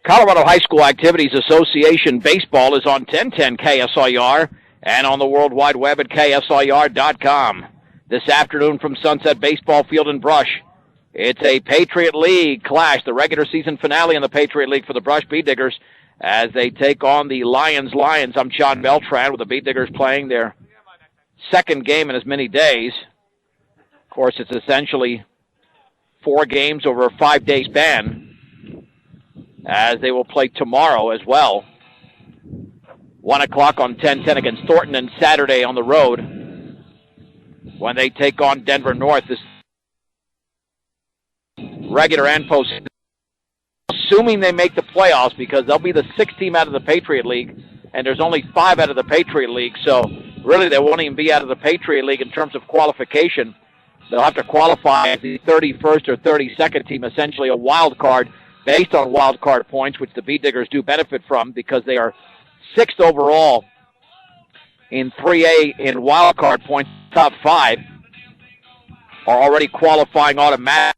Colorado High School Activities Association Baseball is on 1010 KSIR and on the World Wide Web at KSIR.com. This afternoon from Sunset Baseball Field in Brush, it's a Patriot League clash, the regular season finale in the Patriot League for the Brush Bee Diggers as they take on the Lyons. I'm John Beltran with the Bee Diggers playing their second game in as many days. Of course, it's essentially 4 games over a 5-day span, as they will play tomorrow as well. 1 o'clock on 1010 against Thornton, and Saturday on the road when they take on Denver North. This regular and post, assuming they make the playoffs, because they'll be the 6th team out of the Patriot League, and there's only 5 out of the Patriot League, so really they won't even be out of the Patriot League in terms of qualification. They'll have to qualify as the 31st or 32nd team, essentially a wild card, based on wild card points, which the Bee Diggers do benefit from because they are 6th overall in 3A in wild card points. Top 5 are already qualifying automatically.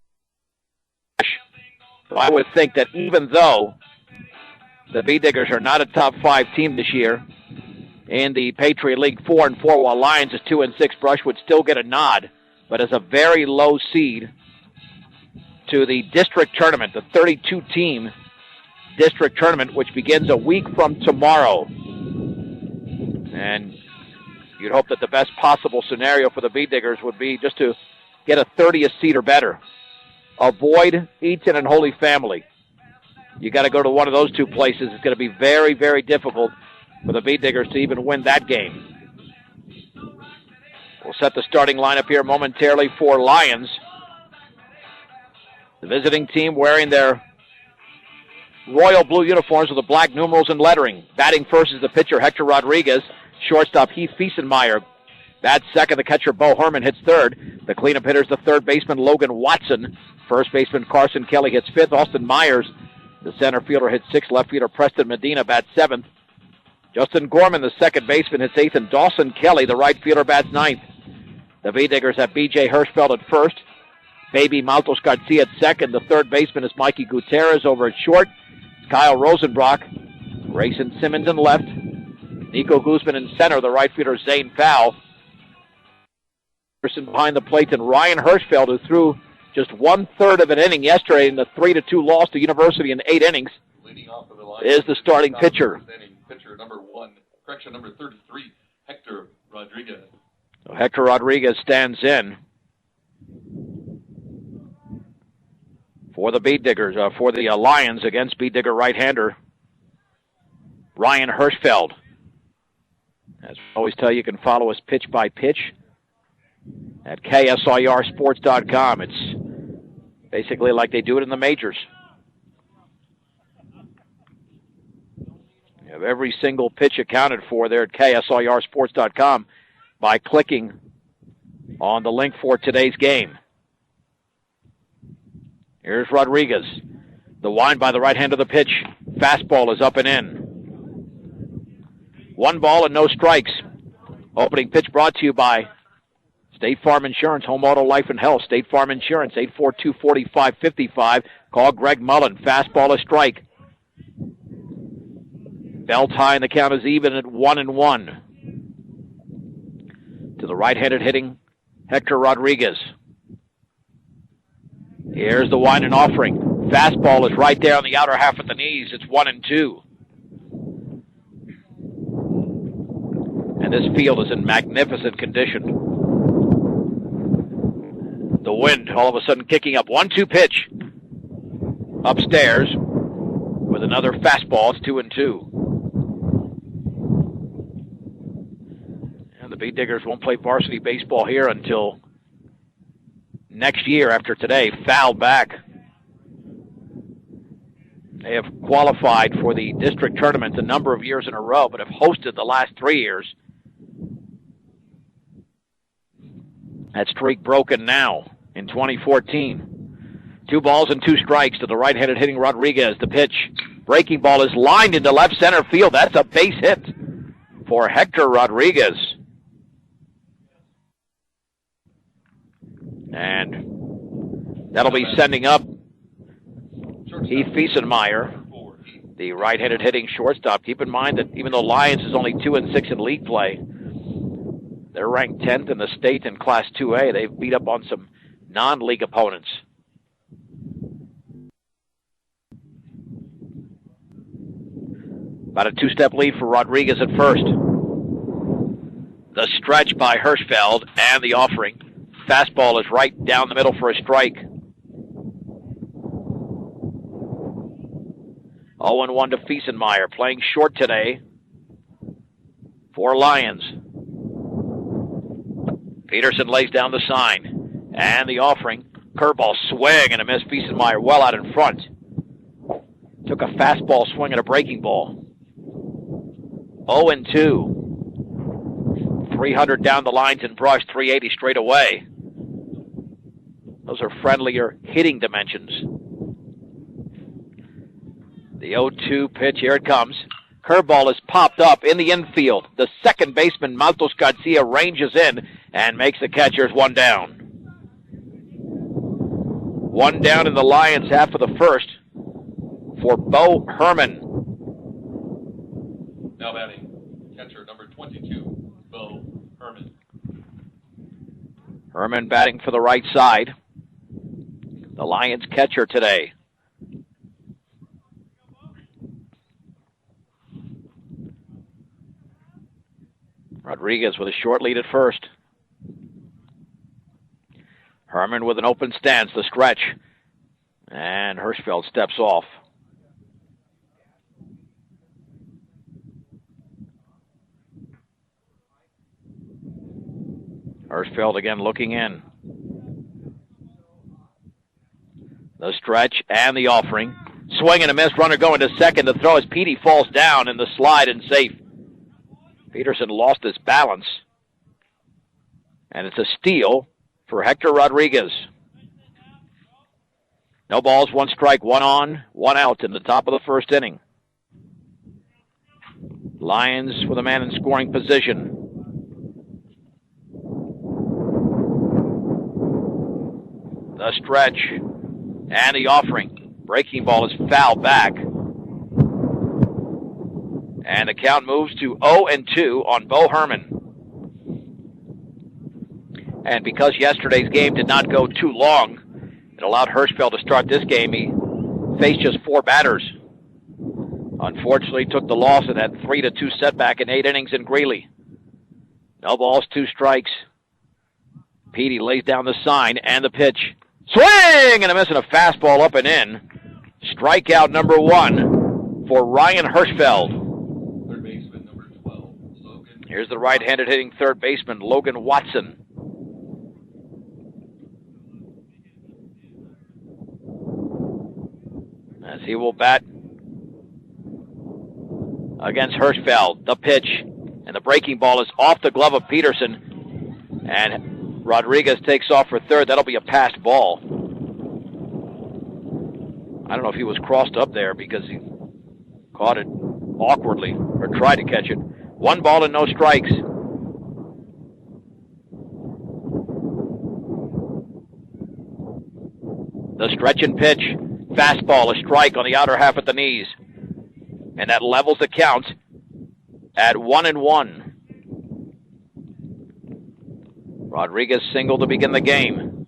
So I would think that even though the Bee Diggers are not a top 5 team this year in the Patriot League, 4-4, while Lyons is 2-6, Brush would still get a nod, but as a very low seed to the district tournament, the 32-team district tournament, which begins a week from tomorrow. And you'd hope that the best possible scenario for the Bee Diggers would be just to get a 30th seed or better. Avoid Eaton and Holy Family. You got to go to one of those 2 places. It's going to be very, very difficult for the Bee Diggers to even win that game. We'll set the starting lineup here momentarily for Lyons. The visiting team wearing their royal blue uniforms with the black numerals and lettering. Batting first is the pitcher, Hector Rodriguez. Shortstop, Heath Fiesenmeyer. Bats second, the catcher, Bo Herman, hits third. The cleanup hitter's the third baseman, Logan Watson. First baseman, Carson Kelly, hits fifth. Austin Myers, the center fielder, hits sixth. Left fielder, Preston Medina, bats seventh. Justin Gorman, the second baseman, hits eighth. And Dawson Kelly, the right fielder, bats ninth. The Bee Diggers have B.J. Hirschfeld at first. Baby Maltos Garcia at second. The third baseman is Mikey Gutierrez over at short. Kyle Rosenbrock. Grayson Simmons in left. Nico Guzman in center. The right fielder Zane Powell. Person behind the plate, and Ryan Hirschfeld, who threw just 1/3 of an inning yesterday in the 3-2 loss to University in 8 innings, is the starting pitcher. Pitcher number 33, Hector Rodriguez. So Hector Rodriguez stands in for the Bee Diggers, for the Lyons against Bee Digger right-hander Ryan Hirschfeld. As we always tell you, you can follow us pitch by pitch at KSIRsports.com. It's basically like they do it in the majors. You have every single pitch accounted for there at KSIRsports.com by clicking on the link for today's game. Here's Rodriguez. The wind by the right hand of the pitch. Fastball is up and in. 1 ball and no strikes. Opening pitch brought to you by State Farm Insurance, Home Auto Life and Health. State Farm Insurance, 842-4555. Call Greg Mullen. Fastball a strike. Belt high, and the count is even at 1-1. To the right-handed hitting Hector Rodriguez. Here's the wind and offering. Fastball is right there on the outer half of the knees. It's 1-2. And this field is in magnificent condition. The wind all of a sudden kicking up. 1-2 pitch. Upstairs with another fastball. It's 2-2. And the Bee Diggers won't play varsity baseball here until next year after today. Foul back. They have qualified for the district tournament a number of years in a row, but have hosted the last 3 years. That streak broken now in 2014. 2 balls and 2 strikes to the right-handed hitting Rodriguez. The pitch. Breaking ball is lined into left center field. That's a base hit for Hector Rodriguez. And that'll be sending up Heath Fiesenmeyer. the right-handed hitting shortstop. Keep in mind that even though Lyons is only 2-6 in league play, they're ranked 10th in the state in Class 2A. They've beat up on some non-league opponents. About a two-step lead for Rodriguez at first. The stretch by Hirschfeld and the offering. Fastball is right down the middle for a strike. 0-1 to Fiesenmeyer, playing short today for Lyons. Peterson lays down the sign, and the offering. Curveball swing and a miss. Fiesenmeyer well out in front. Took a fastball swing at a breaking ball. 0-2. 300 down the lines in Brush, 380 straight away. Those are friendlier hitting dimensions. The 0-2 pitch, here it comes. Curveball is popped up in the infield. The second baseman, Maltos Garcia, ranges in and makes the catchers one down. One down in the Lions half of the first for Bo Herman. Now batting, catcher number 22, Bo Herman. Herman batting for the right side. The Lions catcher today. Rodriguez with a short lead at first. Herman with an open stance, the stretch. And Hirschfeld steps off. Hirschfeld again looking in. The stretch and the offering. Swing and a miss, runner going to second. The throw as Petey falls down in the slide and safe. Peterson lost his balance. And it's a steal for Hector Rodriguez. No balls, one strike, one on, one out in the top of the first inning. Lions with a man in scoring position. The stretch and the offering. Breaking ball is fouled back. And the count moves to 0-2 on Bo Herman. And because yesterday's game did not go too long, it allowed Hirschfeld to start this game. He faced just 4 batters. Unfortunately, took the loss in that 3-2 setback in 8 innings in Greeley. No balls, 2 strikes. Petey lays down the sign and the pitch. Swing and a miss and a fastball up and in. Strikeout number 1 for Ryan Hirschfeld. Third baseman number 12, Logan. Here's the right-handed hitting third baseman, Logan Watson. As he will bat against Hirschfeld. The pitch and the breaking ball is off the glove of Peterson. And Rodriguez takes off for third. That'll be a passed ball. I don't know if he was crossed up there because he caught it awkwardly or tried to catch it. 1 ball and no strikes. The stretch and pitch. Fastball, a strike on the outer half at the knees. And that levels the count at 1-1. Rodriguez singled to begin the game.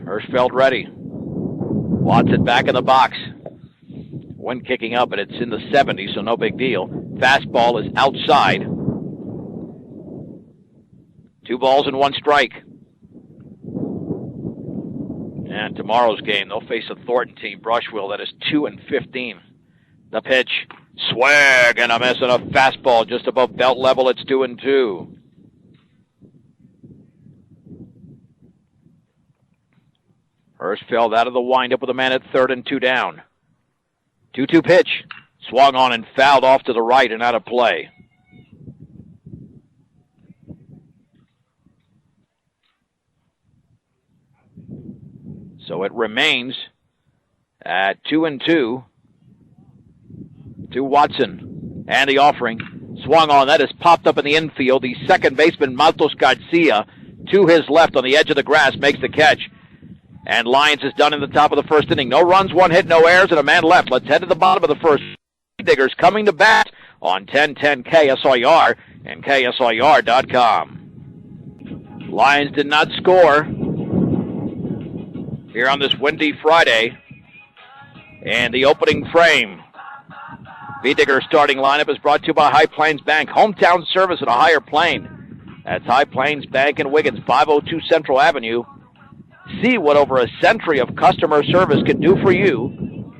Hirschfeld ready. Watson back in the box. Wind kicking up, and it's in the 70s, so no big deal. Fastball is outside. 2 balls and 1 strike. And tomorrow's game, they'll face a Thornton team, Brushville, that is 2-15. The pitch, swag and a miss and a fastball just above belt level. It's 2-2. Hirschfeld out of the windup with a man at third and 2 down. 2-2 pitch, swung on and fouled off to the right and out of play. So it remains at 2-2 to Watson. And the offering swung on. That is popped up in the infield. The second baseman, Maltos Garcia, to his left on the edge of the grass, makes the catch. And Lyons is done in the top of the first inning. No runs, one hit, no errors, and a man left. Let's head to the bottom of the first. Diggers coming to bat on 1010 KSIR and KSIR.com. Lyons did not score here on this windy Friday. And the opening frame. V-Digger starting lineup is brought to you by High Plains Bank. Hometown service at a higher plane. That's High Plains Bank in Wiggins, 502 Central Avenue. See what over a century of customer service can do for you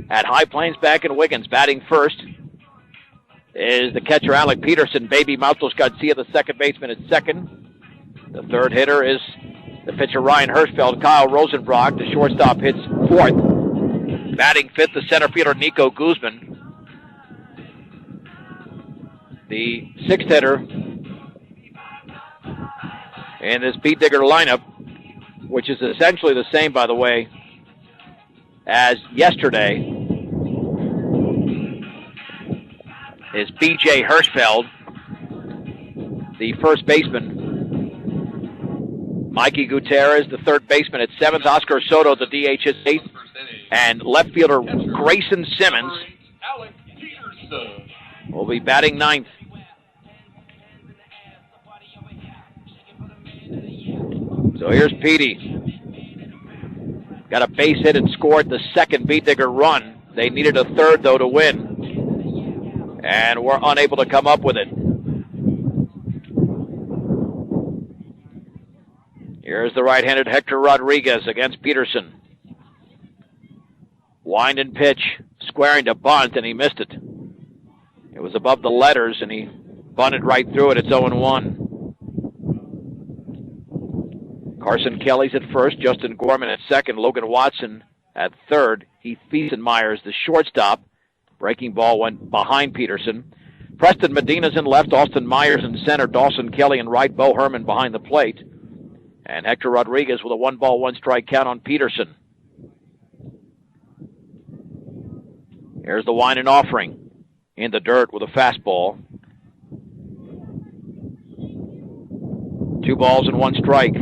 at High Plains Bank in Wiggins. Batting first is the catcher, Alec Peterson. Baby Maltos Garcia, the second baseman, at second. The third hitter is the pitcher, Ryan Hirschfeld. Kyle Rosenbrock, the shortstop, hits fourth. Batting fifth, the center fielder, Nico Guzman. The sixth hitter in this V-Digger lineup, which is essentially the same, by the way, as yesterday, is B.J. Hirschfeld, the first baseman. Mikey Gutierrez, the third baseman, at seventh. Oscar Soto, the DH, at eighth. And left fielder Grayson Simmons will be batting ninth. So here's Petey. Got a base hit and scored the second V-Digger run. They needed a third, though, to win. And were unable to come up with it. Here's the right-handed Hector Rodriguez against Peterson. Wind and pitch, squaring to bunt, and he missed it. It was above the letters, and he bunted right through it. It's 0-1. Carson Kelly's at first, Justin Gorman at second, Logan Watson at third, Heath Fiesenmeyer's the shortstop. Breaking ball went behind Peterson. Preston Medina's in left, Austin Myers in center, Dawson Kelly in right, Bo Herman behind the plate. And Hector Rodriguez with a 1-ball, 1-strike count on Peterson. Here's the wind and offering. In the dirt with a fastball. 2 balls and 1 strike.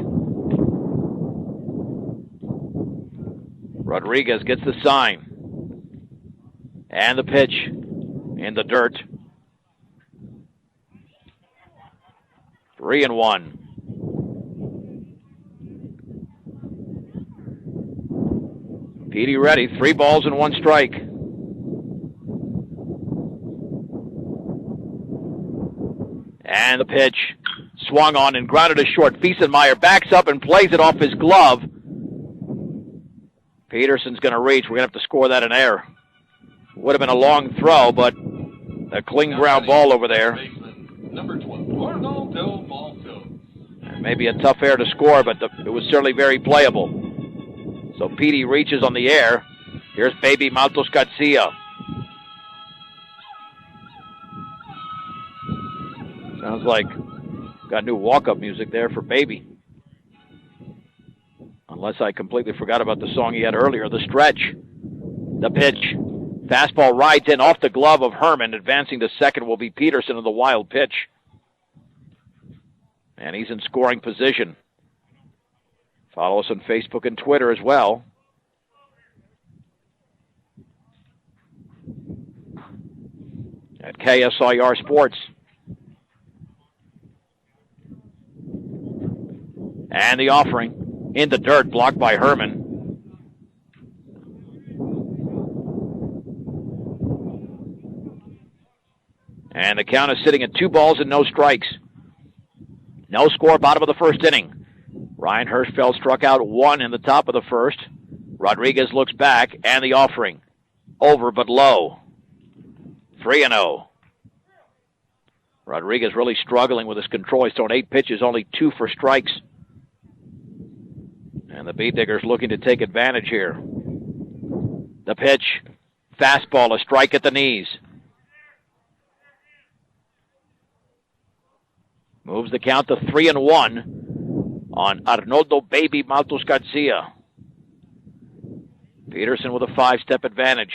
Rodriguez gets the sign. And the pitch in the dirt. 3-1. Petey ready. 3 balls and 1 strike. And the pitch swung on and grounded to short. Fiesenmeyer backs up and plays it off his glove. Peterson's going to reach. We're going to have to score that in air. Would have been a long throw, but a clean ground ball over there. Number 12, Arnaldo Malto. Maybe a tough air to score, but it was certainly very playable. So Petey reaches on the air. Here's Baby Maltos Garcia. Sounds like got new walk-up music there for Baby. Unless I completely forgot about the song he had earlier, The Stretch. The pitch. Fastball rides in off the glove of Herman. Advancing to second will be Peterson of the wild pitch. And he's in scoring position. Follow us on Facebook and Twitter as well. At KSIR Sports. And the offering in the dirt, blocked by Herman. And the count is sitting at 2 balls and no strikes. No score, bottom of the first inning. Ryan Hirschfeld struck out 1 in the top of the first. Rodriguez looks back, and the offering. Over but low. 3-0. Rodriguez really struggling with his control. He's thrown 8 pitches, only 2 for strikes. And the V-Diggers looking to take advantage here. The pitch. Fastball, a strike at the knees. Moves the count to 3-1 on Arnoldo Baby Maltos Garcia. Peterson with a 5-step advantage.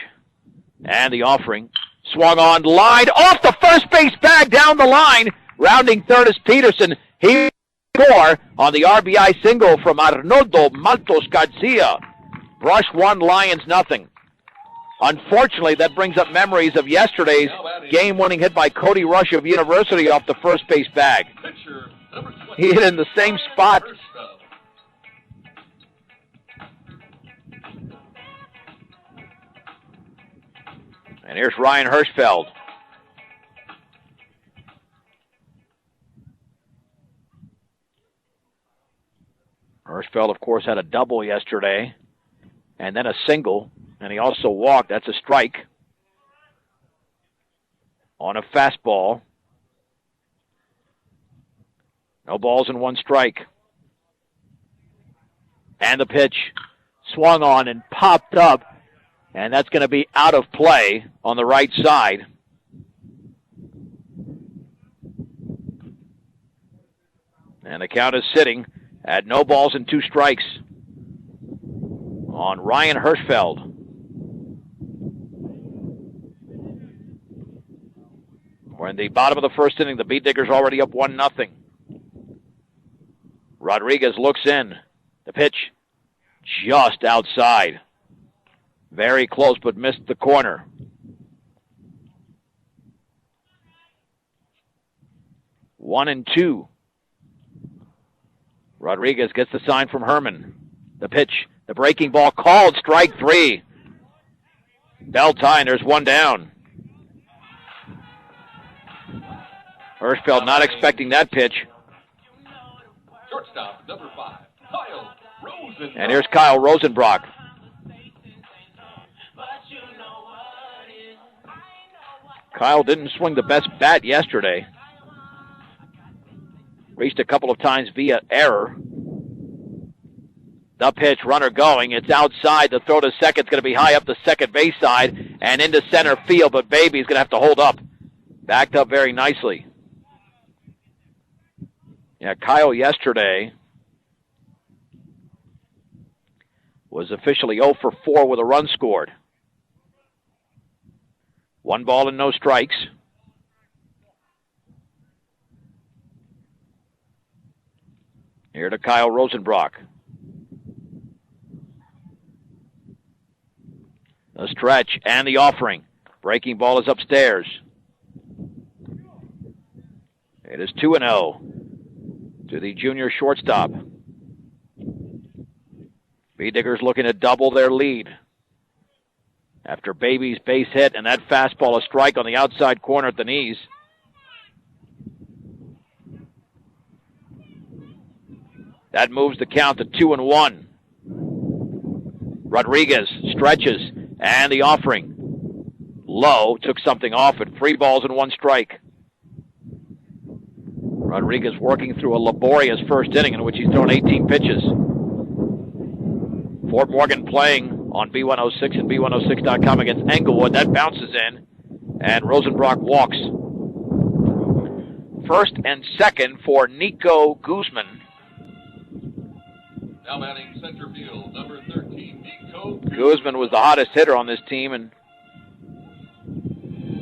And the offering. Swung on, line, off the first base bag, down the line. Rounding third is Peterson. He score on the RBI single from Arnoldo Maltos Garcia. Brush 1, Lyons nothing. Unfortunately, that brings up memories of yesterday's game-winning hit by Cody Rush of University off the first base bag. He hit in the same spot. And here's Ryan Hirschfeld. Hirschfeld, of course, had a double yesterday and then a single, and he also walked. That's a strike on a fastball. No balls and 1 strike. And the pitch swung on and popped up, and that's going to be out of play on the right side. And the count is sitting at no balls and 2 strikes on Ryan Hirschfeld. We're in the bottom of the first inning. The Beat Diggers already up 1-0. Rodriguez looks in. The pitch just outside. Very close, but missed the corner. One and two. Rodriguez gets the sign from Herman. The pitch, the breaking ball called, strike 3. Bell tie, and there's 1 down. Hirschfeld not expecting that pitch. Shortstop, number 5, Kyle Rosenbrock. And here's Kyle Rosenbrock. Kyle didn't swing the best bat yesterday. Reached a couple of times via error. The pitch, runner going. It's outside. The throw to second's going to be high up the second base side and into center field, but Baby's going to have to hold up. Backed up very nicely. Yeah, Kyle yesterday was officially 0 for 4 with a run scored. 1 ball and no strikes. Here to Kyle Rosenbrock. The stretch and the offering. Breaking ball is upstairs. It is 2-0 to the junior shortstop. Beat Diggers looking to double their lead. After Baby's base hit and that fastball, a strike on the outside corner at the knees. That moves the count to 2-1. Rodriguez stretches, and the offering. Low, took something off it. 3 balls and 1 strike. Rodriguez working through a laborious first inning in which he's thrown 18 pitches. Fort Morgan playing on B106 and B106.com against Englewood. That bounces in, and Rosenbrock walks. First and second for Nico Guzman. Now batting center field, number 13, Nico Guzman was the hottest hitter on this team and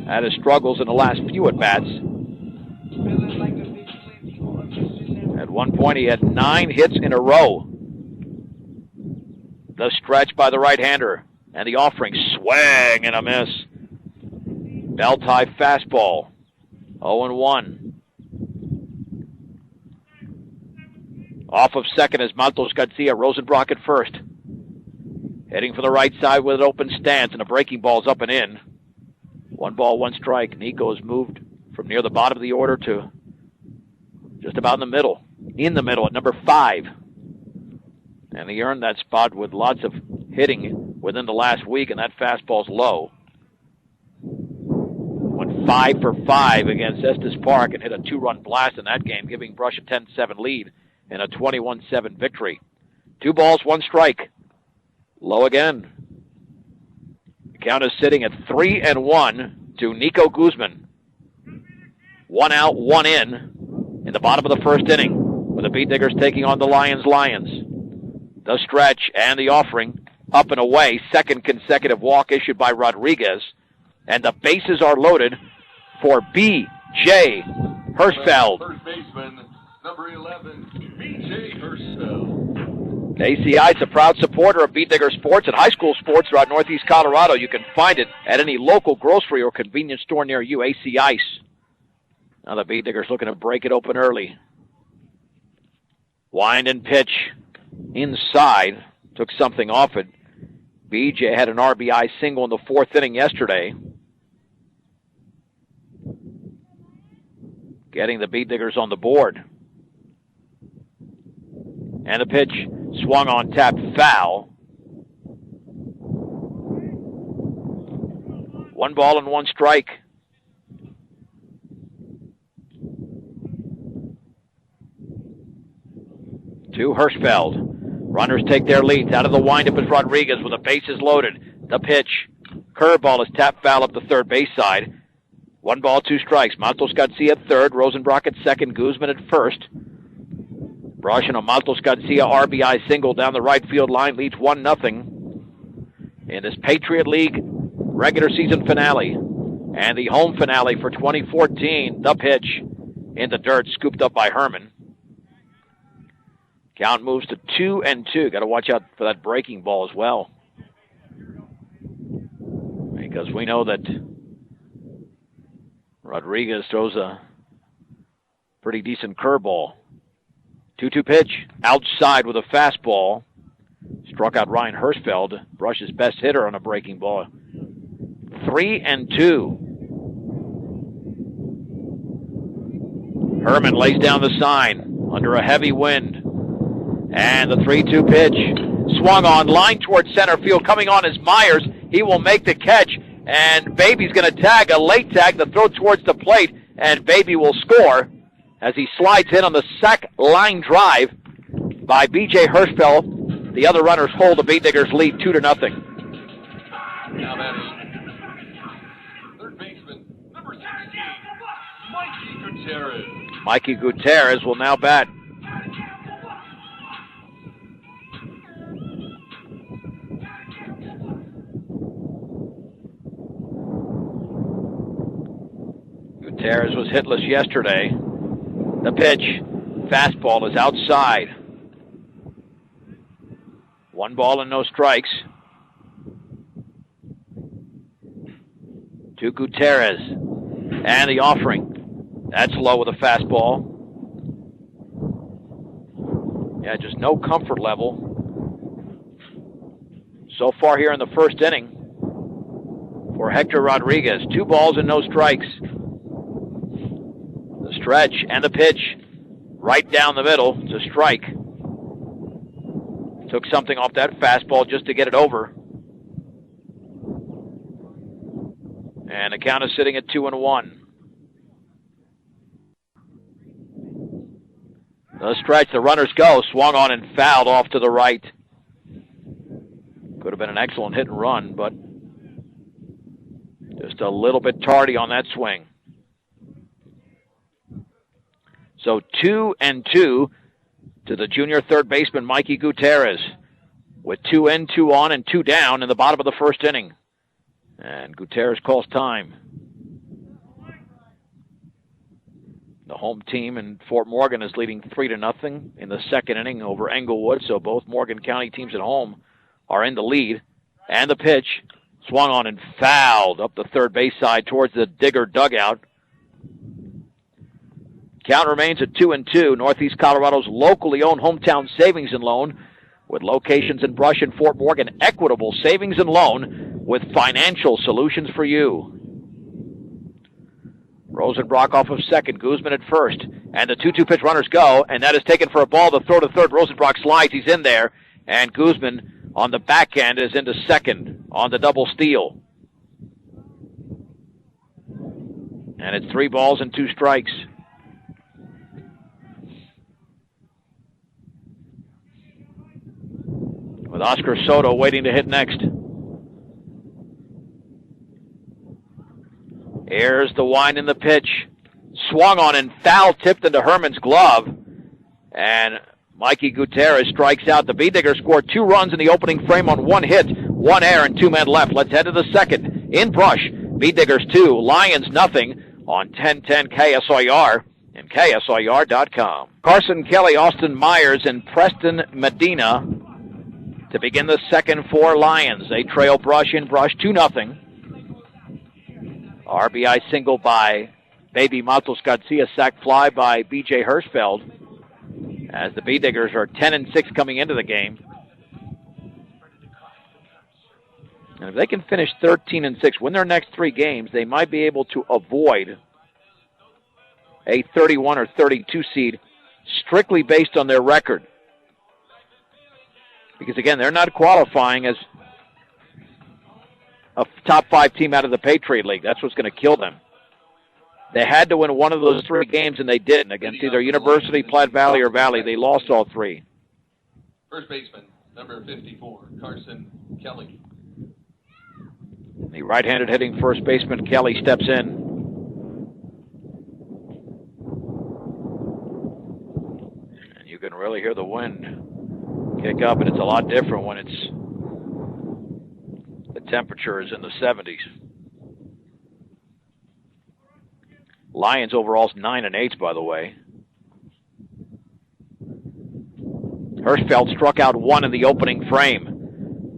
had his struggles in the last few at-bats. At one point, he had 9 hits in a row. The stretch by the right-hander, and the offering, swing and a miss. Bell tie fastball, 0-1. Off of second is Maltos Garcia. Rosenbrock at first. Heading for the right side with an open stance, and a breaking ball's up and in. 1 ball, 1 strike. Nico has moved from near the bottom of the order to just about in the middle. In the middle at number 5. And he earned that spot with lots of hitting within the last week, and that fastball's low. Went 5 for 5 against Estes Park and hit a 2-run blast in that game, giving Brush a 10-7 lead in a 21-7 victory. 2 balls, 1 strike. Low again. The count is sitting at 3-1 to Nico Guzman. 1 out, 1 in the bottom of the first inning, with the Beat Diggers taking on the Lyons. The stretch and the offering, up and away. Second consecutive walk issued by Rodriguez. And the bases are loaded for B.J. Hirschfeld. First baseman, Number 11, B.J. Hirschfeld. KCI is a proud supporter of Beet Digger Sports and high school sports throughout Northeast Colorado. You can find it at any local grocery or convenience store near you, AC Ice. Now the Beet Diggers looking to break it open early. Wind and pitch inside. Took something off it. BJ had an RBI single in the fourth inning yesterday. Getting the Beet Diggers on the board. And the pitch swung on, tapped foul. 1 ball and 1 strike. To Hirschfeld. Runners take their leads. Out of the windup is Rodriguez with the bases loaded. The pitch. Curveball is tapped foul up the third base side. 1 ball, 2 strikes. Maltos Garcia at third. Rosenbrock at second. Guzman at first. Brush and a Maltos Garcia RBI single down the right field line leads 1-0 in this Patriot League regular season finale. And the home finale for 2014. The pitch in the dirt, scooped up by Herman. Count moves to 2-2. Got to watch out for that breaking ball as well, because we know that Rodriguez throws a pretty decent curveball. 2-2 pitch outside with a fastball. Struck out Ryan Hirschfeld, Brush's best hitter on a breaking ball. 3-2. Herman lays down the sign under a heavy wind. And the 3-2 pitch swung on, line towards center field. Coming on is Myers. He will make the catch. And Baby's going to tag, a late tag, the throw towards the plate. And Baby will score as he slides in on the sac line drive by B.J. Hirschfeld. The other runners hold the Beet Diggers lead 2-0. Now batting, third baseman, number 16, Mikey Gutierrez. Mikey Gutierrez will now bat. Gutierrez was hitless yesterday. The pitch, fastball is outside. 1 ball and no strikes. To Gutierrez. And the offering. That's low with a fastball. Yeah, just no comfort level so far here in the first inning for Hector Rodriguez. 2 balls and no strikes. The stretch and the pitch right down the middle. It's a strike. Took something off that fastball just to get it over. And the count is sitting at 2-1. The stretch, the runners go. Swung on and fouled off to the right. Could have been an excellent hit and run, but just a little bit tardy on that swing. So 2-2 to the junior third baseman, Mikey Gutierrez, with 2 in, 2 on, and 2 down in the bottom of the first inning. And Gutierrez calls time. The home team in Fort Morgan is leading 3-0 in the second inning over Englewood, so both Morgan County teams at home are in the lead. And the pitch swung on and fouled up the third base side towards the Digger dugout. Count remains at 2-2. Northeast Colorado's locally owned hometown savings and loan, with locations in Brush and Fort Morgan. Equitable savings and loan with financial solutions for you. Rosenbrock off of second, Guzman at first, and the 2-2 pitch, runners go, and that is taken for a ball. The throw to third, Rosenbrock slides, he's in there, and Guzman on the back end is into second on the double steal. And it's 3 balls and 2 strikes. With Oscar Soto waiting to hit next. Here's the wind in the pitch. Swung on and foul tipped into Herman's glove. And Mikey Gutierrez strikes out. The Beet Diggers scored 2 runs in the opening frame on 1 hit, 1 error, and 2 men left. Let's head to the second. In Brush, Beet Diggers 2, Lyons nothing on 1010 KSIR. And 1010KSIR.com. Carson Kelly, Austin Myers, and Preston Medina to begin the second for Lyons. They trail Brush 2-0. RBI single by Baby Matos Garcia, sac fly by B.J. Hirschfeld, as the B-Diggers are 10-6 coming into the game. And if they can finish 13-6, win their next 3 games, they might be able to avoid a 31 or 32 seed strictly based on their record. Because, again, they're not qualifying as a top 5 team out of the Patriot League. That's what's going to kill them. They had to win one of those 3 games, and they didn't. Against either University, Platte Valley, or Valley. They lost all 3. First baseman, number 54, Carson Kelly. The right-handed hitting first baseman, Kelly, steps in. And you can really hear the wind kick up, and it's a lot different when the temperature is in the 70s. Lyons overall's 9-8, by the way. Hirschfeld struck out 1 in the opening frame.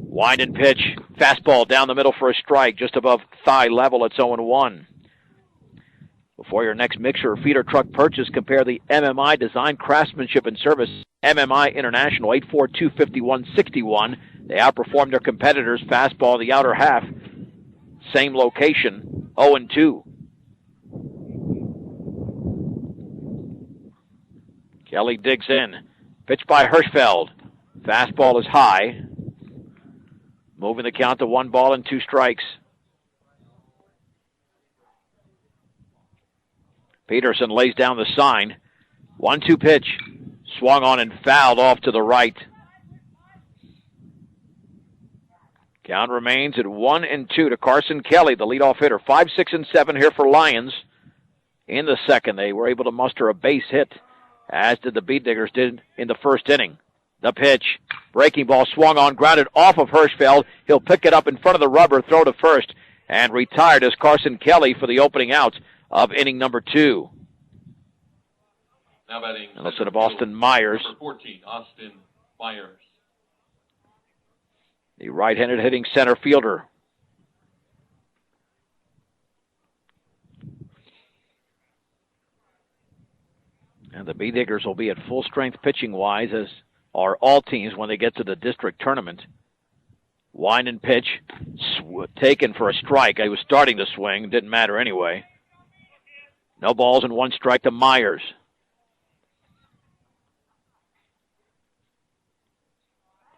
Wind and pitch, fastball down the middle for a strike, just above thigh level. It's 0-1. Before your next mixer or feeder truck purchase, compare the MMI Design, Craftsmanship, and Service MMI International 842-5161. They outperformed their competitors. Fastball the outer half. Same location, 0-2. Kelly digs in. Pitch by Hirschfeld. Fastball is high. Moving the count to 1-2 strikes. Peterson lays down the sign. 1-2 pitch. Swung on and fouled off to the right. Count remains at 1-2 to Carson Kelly, the leadoff hitter. 5, 6, and 7 here for Lyons. In the second, they were able to muster a base hit, as did the B-Diggers did in the first inning. The pitch, breaking ball swung on, grounded off of Hirschfeld. He'll pick it up in front of the rubber, throw to first, and retired as Carson Kelly for the opening out of inning number 2. Now batting. And listen to Austin Myers. Number 14, Austin Myers. The right-handed hitting center fielder. And the B-Diggers will be at full strength pitching-wise, as are all teams when they get to the district tournament. Wind and pitch, taken for a strike. I was starting to swing, didn't matter anyway. No balls and 1 strike to Myers.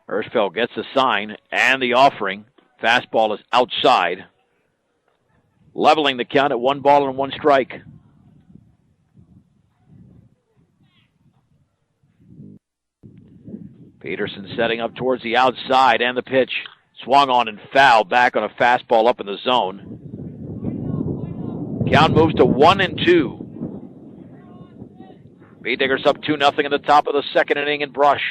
Hirschfeld gets the sign and the offering. Fastball is outside. Leveling the count at 1 strike. Peterson setting up towards the outside, and the pitch swung on and fouled back on a fastball up in the zone. Count moves to 1-2. B-Diggers up 2-0 in the top of the second inning in Brush.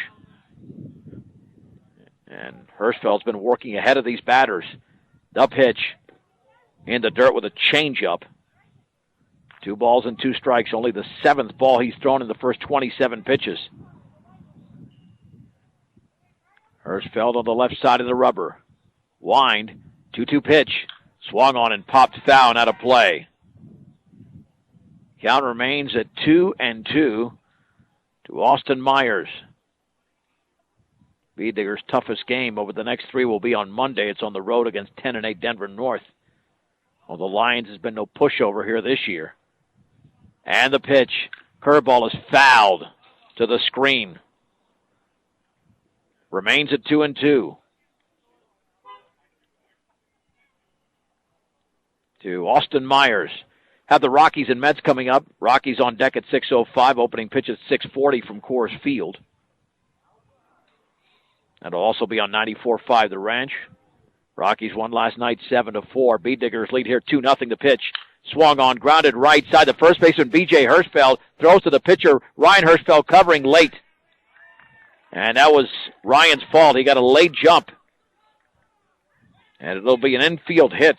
And Hirschfeld's been working ahead of these batters. The pitch in the dirt with a changeup. 2 balls and 2 strikes, only the 7th ball he's thrown in the first 27 pitches. Hirschfeld on the left side of the rubber. Wind, 2-2 pitch. Swung on and popped foul and out of play. Count remains at 2-2 to Austin Myers. B-Diggers' toughest game over the next 3 will be on Monday. It's on the road against 10-8 Denver North. Well, the Lions has been no pushover here this year. And the pitch. Curveball is fouled to the screen. Remains at 2-2. To Austin Myers. Have the Rockies and Mets coming up. Rockies on deck at 6:05. Opening pitch at 6:40 from Coors Field. That'll also be on 94.5 The Ranch. Rockies won last night 7-4. B-Diggers lead here 2-0 the pitch. Swung on, grounded right side. The first baseman, B.J. Hirschfeld, throws to the pitcher, Ryan Hirschfeld, covering late. And that was Ryan's fault. He got a late jump. And it'll be an infield hit.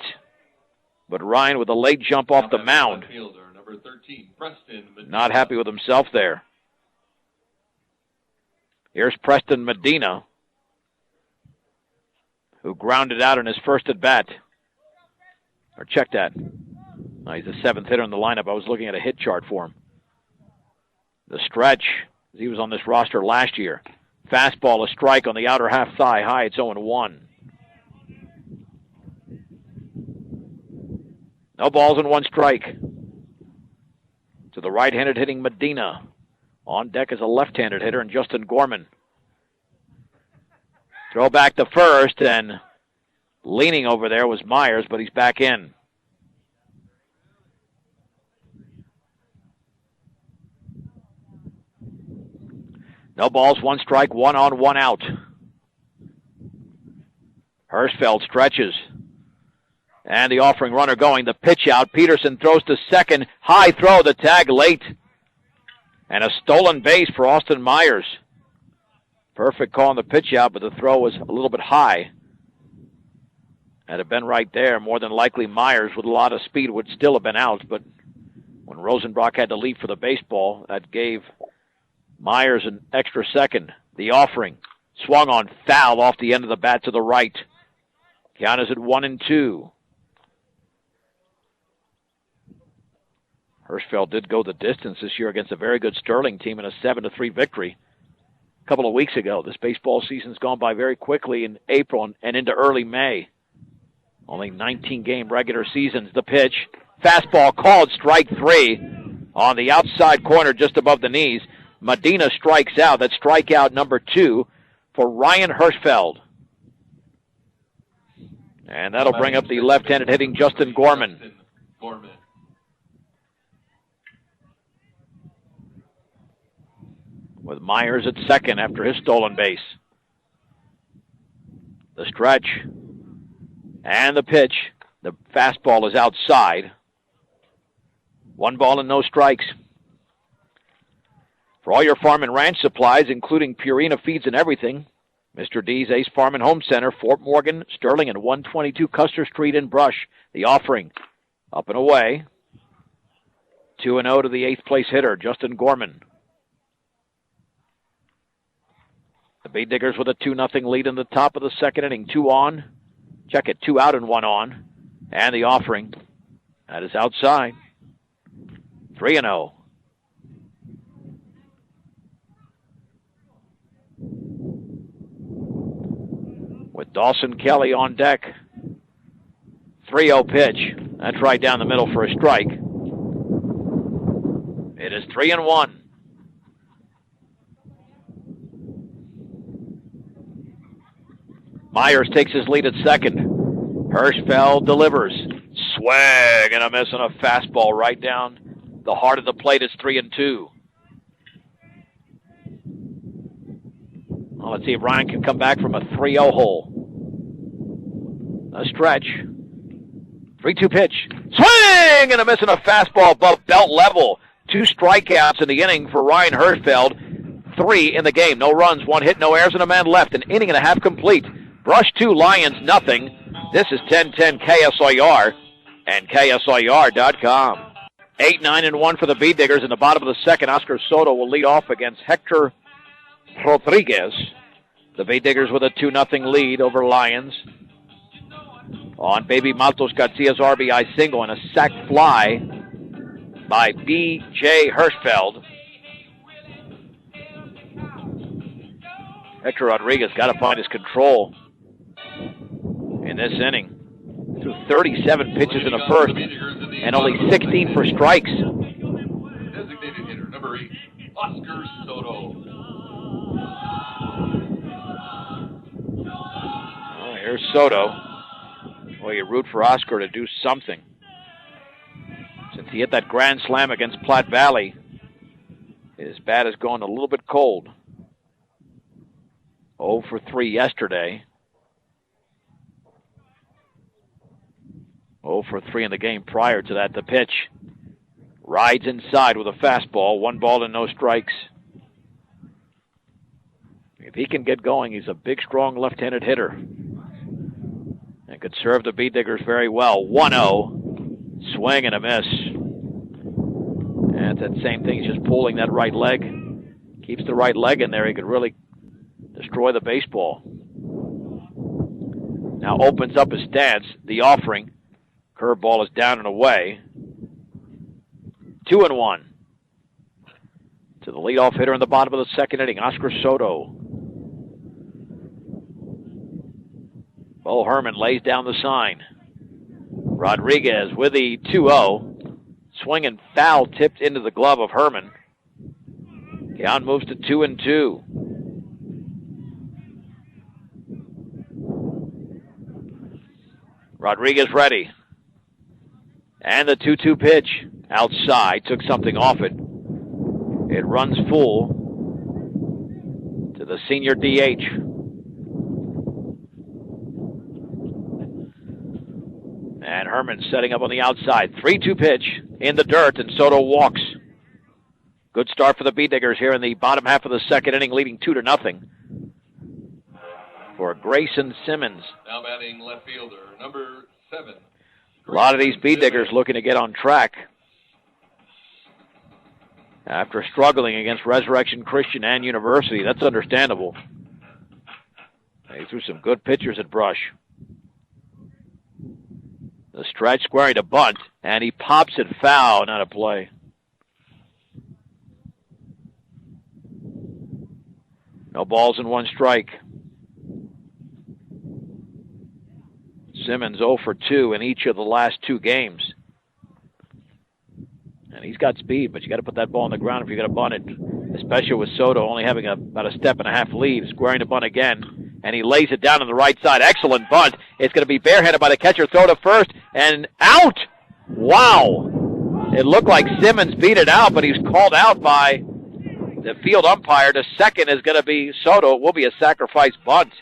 But Ryan with a late jump off the mound. Fielder, number Number 13, Preston Medina. Not happy with himself there. Here's Preston Medina, who grounded out in his first at-bat. Or check that. He's the 7th hitter in the lineup. I was looking at a hit chart for him. The stretch, he was on this roster last year. Fastball, a strike on the outer half thigh high. It's 0-1. No balls and 1 strike. To the right-handed hitting Medina. On deck is a left-handed hitter, and Justin Gorman. Throw back to first, and leaning over there was Myers, but he's back in. No balls, 1 strike, 1 on, 1 out. Hirschfeld stretches. And the offering runner going. The pitch out. Peterson throws to second. High throw. The tag late. And a stolen base for Austin Myers. Perfect call on the pitch out, but the throw was a little bit high. Had it been right there, more than likely Myers with a lot of speed would still have been out. But when Rosenbrock had to leave for the baseball, that gave Myers an extra second. The offering swung on, foul off the end of the bat to the right. Count is at 1-2. Hirschfeld did go the distance this year against a very good Sterling team in a 7-3 victory a couple of weeks ago. This baseball season's gone by very quickly in April and into early May. Only 19-game regular seasons. The pitch. Fastball called, strike 3 on the outside corner just above the knees. Medina strikes out. That's strikeout number 2 for Ryan Hirschfeld. And that'll bring up the left-handed hitting Justin Gorman. With Myers at second after his stolen base. The stretch. And the pitch. The fastball is outside. 1 ball and no strikes. For all your farm and ranch supplies, including Purina feeds and everything, Mr. D's Ace Farm and Home Center, Fort Morgan, Sterling, and 122 Custer Street in Brush. The offering up and away. 2-0 to the 8th place hitter, Justin Gorman. The Bay Diggers with a 2-0 lead in the top of the second inning. 2 on. Check it, 2 out and 1 on. And the offering. That is outside. 3-0. With Dawson Kelly on deck. 3-0 pitch. That's right down the middle for a strike. It is 3-1. Myers takes his lead at second. Hirschfeld delivers. Swing and a miss on a fastball right down the heart of the plate. It's 3-2. Well, let's see if Ryan can come back from a 3-0 hole. A stretch. 3-2 pitch. Swing and a miss on a fastball above belt level. 2 strikeouts in the inning for Ryan Hirschfeld. 3 in the game. No runs, 1 hit, no errors, and a man left. An inning and a half complete. Brush 2, Lyons nothing. This is 1010 KSIR and KSIR.com. 8-9-1 for the Bee Diggers. In the bottom of the second, Oscar Soto will lead off against Hector Rodriguez. The Bee Diggers with a 2-0 lead over Lyons. On Baby Maltos Garcia's RBI single and a sac fly by B.J. Hirschfeld. Hector Rodriguez got to find his control in this inning. Threw 37 pitches in the first and only 16 for strikes. Designated hitter, number 8, Oscar Soto. Oh, here's Soto. Well, you root for Oscar to do something. Since he hit that grand slam against Platte Valley, his bat has gone a little bit cold. 0 for 3 yesterday. 0 for 3 in the game prior to that. The pitch rides inside with a fastball. 1 ball and no strikes. If he can get going, he's a big, strong left-handed hitter. And could serve the Bee Diggers very well. 1-0. Swing and a miss. And it's that same thing. He's just pulling that right leg. Keeps the right leg in there. He could really destroy the baseball. Now opens up his stance. The offering. Curveball is down and away. 2-1. To the leadoff hitter in the bottom of the second inning, Oscar Soto. Bo Herman lays down the sign. Rodriguez with the 2-0. Swing and foul tipped into the glove of Herman. Count moves to 2-2. Rodriguez ready. And the 2-2 pitch. Outside, took something off it. It runs full to the senior DH. And Herman setting up on the outside. 3-2 pitch in the dirt, and Soto walks. Good start for the Bee-Diggers here in the bottom half of the second inning, leading 2-0 for Grayson Simmons. Now batting left fielder, number 7. A lot of these Bee-Diggers looking to get on track after struggling against Resurrection Christian and University. That's understandable. They threw some good pitchers at Brush. The stretch squaring to bunt, and he pops it foul, not a play. No balls and 1 strike. Simmons 0 for 2 in each of the last 2 games. And he's got speed, but you got to put that ball on the ground if you're going to bunt it, especially with Soto only having about a step and a half lead. Squaring to bunt again, and he lays it down on the right side. Excellent bunt. It's going to be barehanded by the catcher. Throw to first, and out! Wow! It looked like Simmons beat it out, but he's called out by the field umpire. The second is going to be Soto. It will be a sacrifice bunt.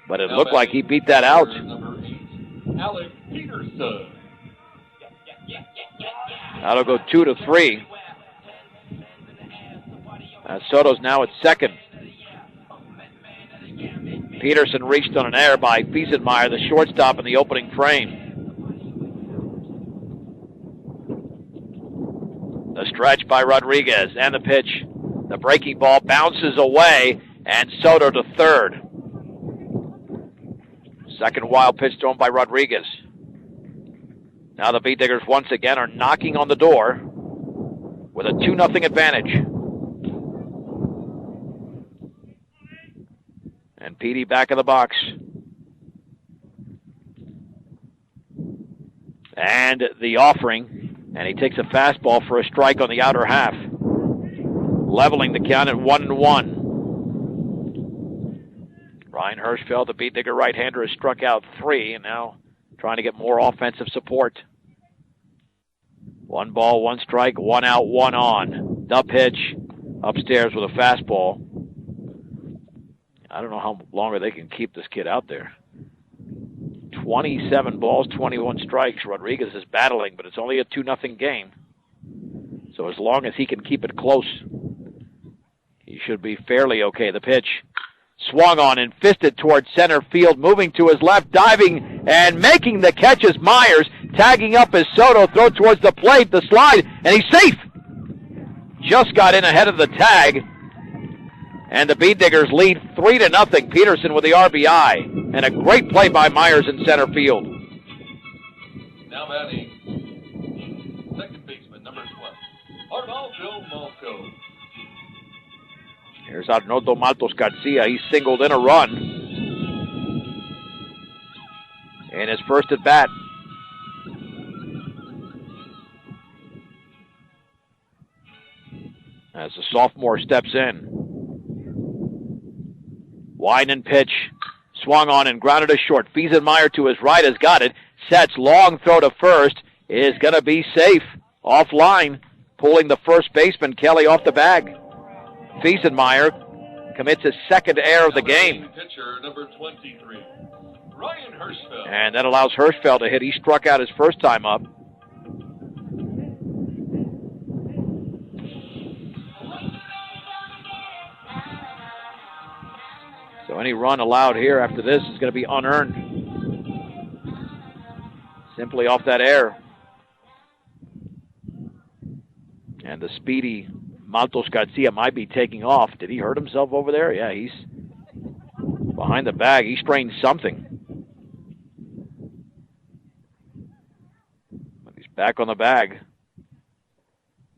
But it looked like he beat that out. Number 8, Alec Peterson. That'll go 2-3. Soto's now at second. Peterson reached on an error by Fiesenmeyer, the shortstop in the opening frame. The stretch by Rodriguez and the pitch. The breaking ball bounces away, and Soto to third. Second wild pitch thrown by Rodriguez. Now the Bee-Diggers once again are knocking on the door with a 2-0 advantage. And Petey back of the box. And the offering, and he takes a fastball for a strike on the outer half. Leveling the count at 1-1. Ryan Hirschfeld, the Bee-Digger right-hander, has struck out 3, and now trying to get more offensive support. 1 ball, 1 strike, 1 out, 1 on. The pitch upstairs with a fastball. I don't know how longer they can keep this kid out there. 27 balls, 21 strikes. Rodriguez is battling, but it's only a 2-0 game. So as long as he can keep it close, he should be fairly okay. The pitch swung on and fisted towards center field, moving to his left, diving, and making the catch is Myers. Tagging up as Soto, throw towards the plate, the slide, and he's safe. Just got in ahead of the tag. And the Bee-Diggers lead 3-0. Peterson with the RBI. And a great play by Myers in center field. Now batting second baseman, number 12, Arnaldo Malco. Here's Arnoldo Maltos Garcia. He singled in a run in his first at bat. As the sophomore steps in. Wide and pitch. Swung on and grounded to short. Fiesenmeyer to his right has got it. Sets long throw to first. Is going to be safe. Offline. Pulling the first baseman, Kelly, off the bag. Fiesenmeyer commits his second error of the game. Pitcher number 23, Ryan Hirschfeld. And that allows Hirschfeld to hit. He struck out his first time up. So any run allowed here after this is going to be unearned. Simply off that error. And the speedy Matos Garcia might be taking off. Did he hurt himself over there? Yeah, he's behind the bag. He strained something. But he's back on the bag.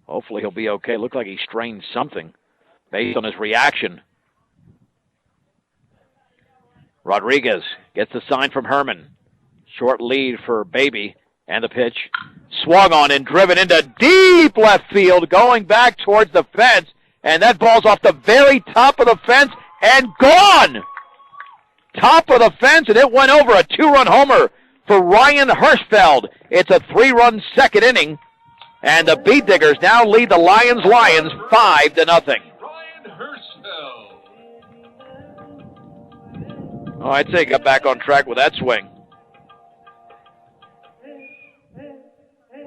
Hopefully he'll be okay. Looked like he strained something based on his reaction. Rodriguez gets the sign from Herman. Short lead for Baby. And the pitch swung on and driven into deep left field, going back towards the fence. And that ball's off the very top of the fence and gone! Top of the fence, and it went over. A 2-run homer for Ryan Hirschfeld. It's a 3-run second inning. And the Beat Diggers now lead the Lyons 5-0. Ryan Hirschfeld. Oh, I'd say he got back on track with that swing.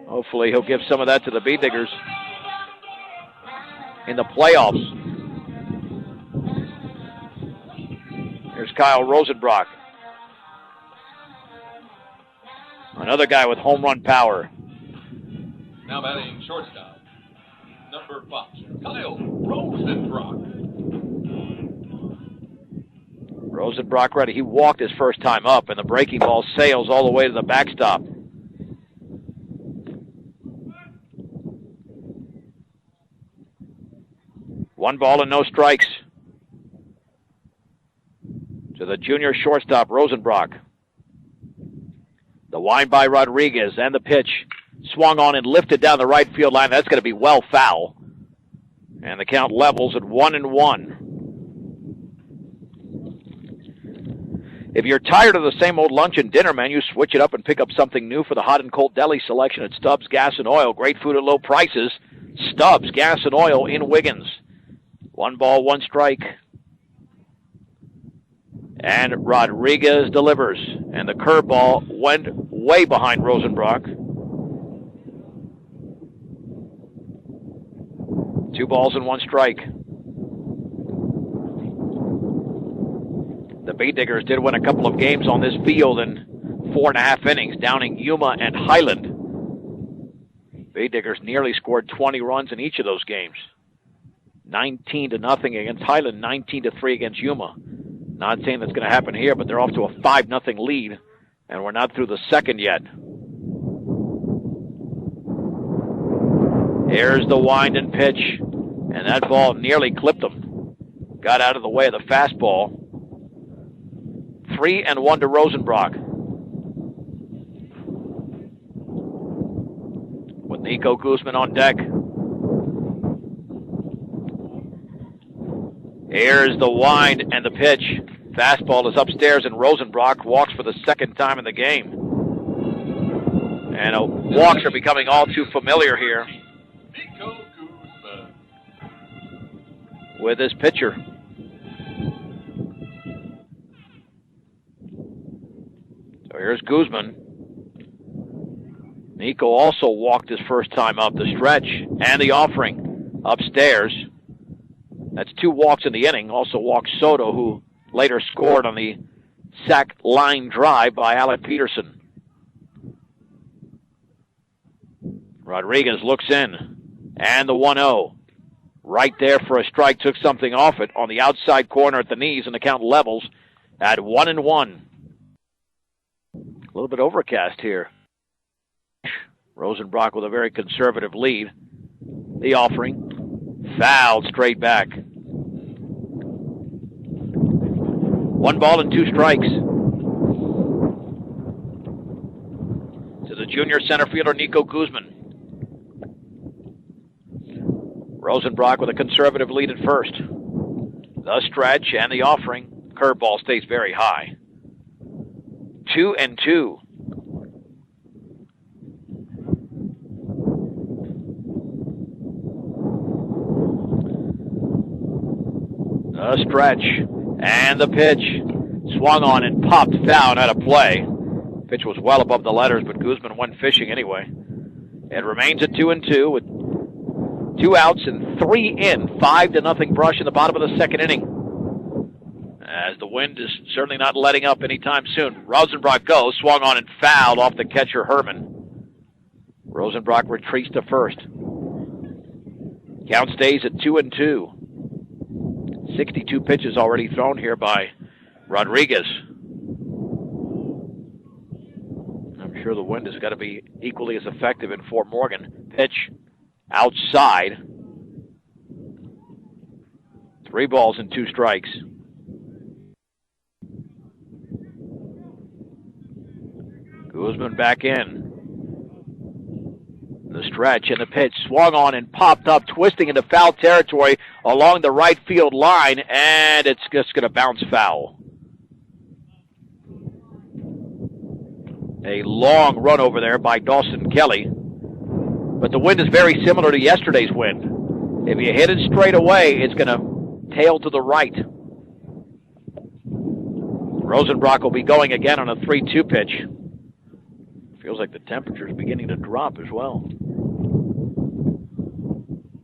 Hopefully he'll give some of that to the Beat Diggers in the playoffs. Here's Kyle Rosenbrock. Another guy with home run power. Now batting shortstop, number 5, Kyle Rosenbrock. Rosenbrock ready. He walked his first time up, and the breaking ball sails all the way to the backstop. One ball and no strikes to the junior shortstop, Rosenbrock. The wind by Rodriguez, and the pitch swung on and lifted down the right field line. That's going to be well foul. And the count levels at 1-1. If you're tired of the same old lunch and dinner menu, switch it up and pick up something new for the hot and cold deli selection at Stubbs Gas and Oil. Great food at low prices. Stubbs Gas and Oil in Wiggins. 1 ball, 1 strike. And Rodriguez delivers. And the curveball went way behind Rosenbrock. 2 balls and 1 strike. The Beat Diggers did win a couple of games on this field in 4.5 innings, downing Yuma and Highland. Beat Diggers nearly scored 20 runs in each of those games. 19-0 against Highland, 19-3 against Yuma. Not saying that's going to happen here, but they're off to a 5-0 lead, and we're not through the second yet. Here's the wind and pitch, and that ball nearly clipped him. Got out of the way of the fastball. 3-1 to Rosenbrock. With Nico Guzman on deck. Here's the wind and the pitch. Fastball is upstairs, and Rosenbrock walks for the second time in the game. And walks are becoming all too familiar here Nico Guzman with this pitcher. So here's Guzman. Nico also walked his first time up the stretch, and the offering upstairs. That's 2 walks in the inning. Also walked Soto, who later scored on the sac line drive by Alec Peterson. Rodriguez looks in, and the 1-0. Right there for a strike, took something off it on the outside corner at the knees, and the count levels at 1-1. A little bit overcast here. Rosenbrock with a very conservative lead. The offering. Fouled straight back. 1 ball and 2 strikes. To the junior center fielder, Nico Guzman. Rosenbrock with a conservative lead at first. The stretch and the offering. Curveball stays very high. 2-2. The stretch and the pitch. Swung on and popped foul out of play. Pitch was well above the letters, but Guzman went fishing anyway. It remains at 2-2 with 2 outs and 3 in. 5-0 Brush in the bottom of the second inning. As the wind is certainly not letting up anytime soon. Rosenbrock goes, swung on and fouled off the catcher Herman. Rosenbrock retreats to first. Count stays at 2-2. 62 pitches already thrown here by Rodriguez. I'm sure the wind has got to be equally as effective in Fort Morgan. Pitch outside. 3 balls and 2 strikes. Guzman back in. The stretch and the pitch swung on and popped up, twisting into foul territory along the right field line, and it's just going to bounce foul. A long run over there by Dawson Kelly, but the wind is very similar to yesterday's wind. If you hit it straight away, it's going to tail to the right. Rosenbrock will be going again on a 3-2 pitch. Feels like the temperature is beginning to drop as well.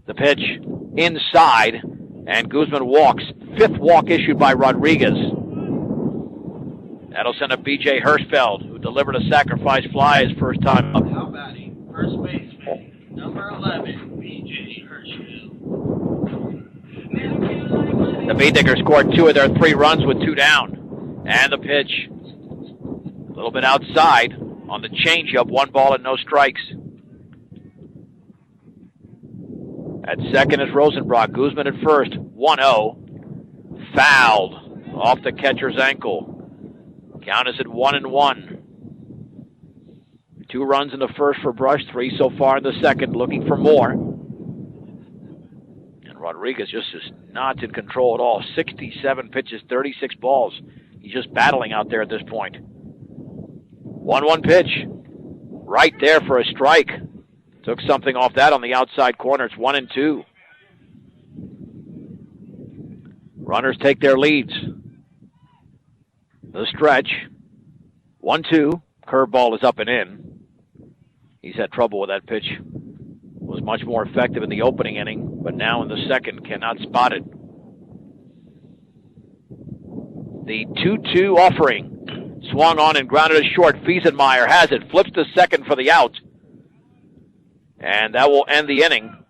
The pitch inside, and Guzman walks. 5th walk issued by Rodriguez. That'll send up B.J. Hirschfeld, who delivered a sacrifice fly his first time up. How batting? First baseman, number 11, B.J. Hirschfeld. The Beediggers scored 2 of their 3 runs with 2 down. And the pitch, a little bit outside on the changeup, 1 ball and no strikes. At second is Rosenbrock. Guzman at first, 1-0. Fouled off the catcher's ankle. Count is at 1-1. 2 runs in the first for Brush, 3 so far in the second, looking for more. And Rodriguez just is not in control at all. 67 pitches, 36 balls. He's just battling out there at this point. 1-1 pitch. Right there for a strike. Took something off that on the outside corner. It's 1-2. Runners take their leads. The stretch. 1-2. Curveball is up and in. He's had trouble with that pitch. Was much more effective in the opening inning, but now in the second cannot spot it. The 2-2 offering. Swung on and grounded a short. Fiesenmeyer has it. Flips to second for the out. And that will end the inning.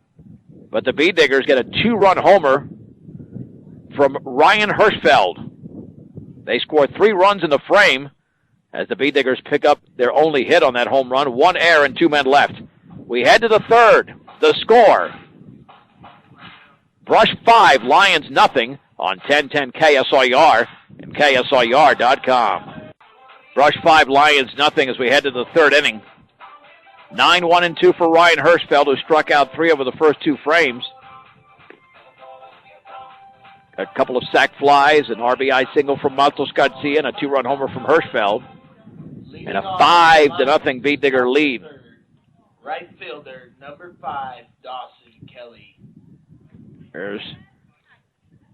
But the Beediggers get a 2-run homer from Ryan Hirschfeld. They score 3 runs in the frame as the Beediggers pick up their only hit on that home run. 1 error and 2 men left. We head to the third. The score. Brush 5, Lyons nothing on 1010 KSIR and KSIR.com. Brush 5, Lyons nothing as we head to the third inning. 9-1-2 for Ryan Hirschfeld, who struck out 3 over the first 2 frames. A couple of sac flies, an RBI single from Matos Garcia, and a 2-run homer from Hirschfeld. And a 5-0 Beedigger lead. Right fielder, number 5, Dawson Kelly. There's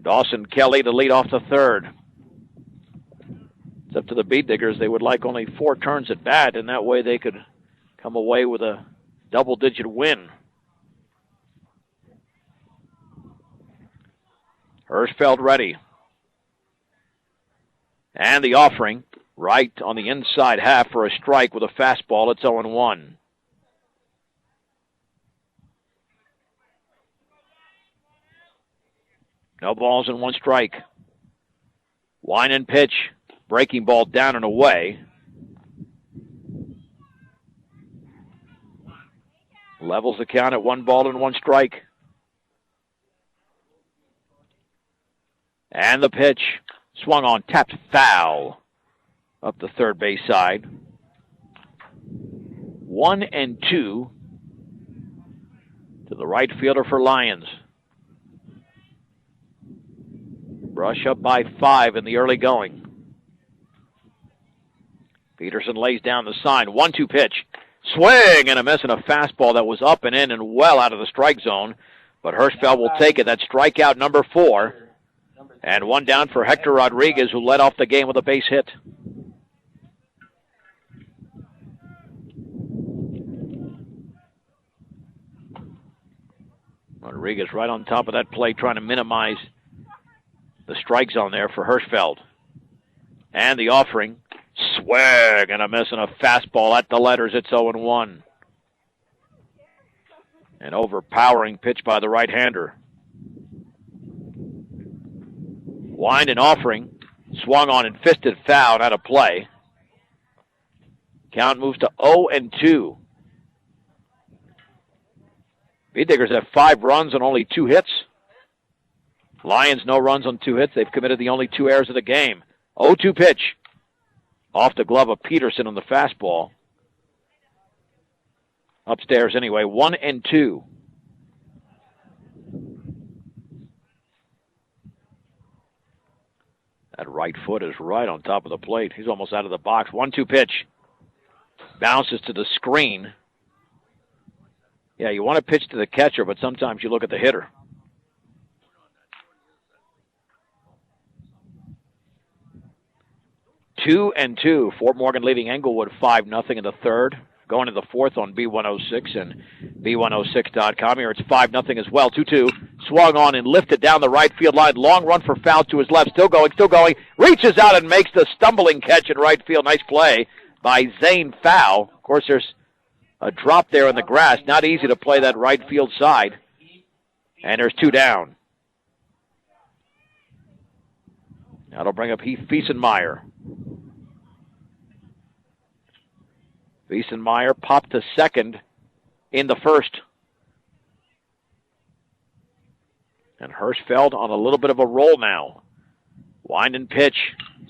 Dawson Kelly to lead off the third. It's up to the Beediggers. They would like only 4 turns at bat, and that way they could come away with a double-digit win. Hirschfeld ready. And the offering right on the inside half for a strike with a fastball. It's 0-1. No balls and 1 strike. Wine and pitch. Breaking ball down and away. Levels the count at 1 ball and 1 strike. And the pitch swung on, tapped foul up the third base side. 1-2 to the right fielder for Lyons. Brush up by 5 in the early going. Peterson lays down the sign. 1-2 pitch. Swing and a miss and a fastball that was up and in and well out of the strike zone. But Hirschfeld will take it. That's strikeout number 4. And 1 down for Hector Rodriguez, who led off the game with a base hit. Rodriguez right on top of that plate, trying to minimize the strike zone there for Hirschfeld. And the offering. Swing and a miss and a fastball at the letters. It's 0-1. An overpowering pitch by the right-hander. Wind and offering. Swung on and fisted foul, out of play. Count moves to 0-2. B-Diggers have 5 runs and only 2 hits. Lyons, no runs on 2 hits. They've committed the only 2 errors of the game. 0-2 pitch. Off the glove of Peterson on the fastball. Upstairs anyway, 1-2. That right foot is right on top of the plate. He's almost out of the box. 1-2 pitch. Bounces to the screen. Yeah, you want to pitch to the catcher, but sometimes you look at the hitter. Two and two. Fort Morgan leading Englewood 5-0 in the third. Going to the fourth on B106 and B106.com. Here it's 5-0 as well. 2-2. Swung on and lifted down the right field line. Long run for foul to his left. Still going, still going. Reaches out and makes the stumbling catch in right field. Nice play by Zane Fowl. Of course, there's a drop there in the grass. Not easy to play that right field side. And there's 2 down. That'll bring up Heath Fiesenmeyer. Fiesenmeyer popped to second in the first. And Hirschfeld on a little bit of a roll now. Wind and pitch.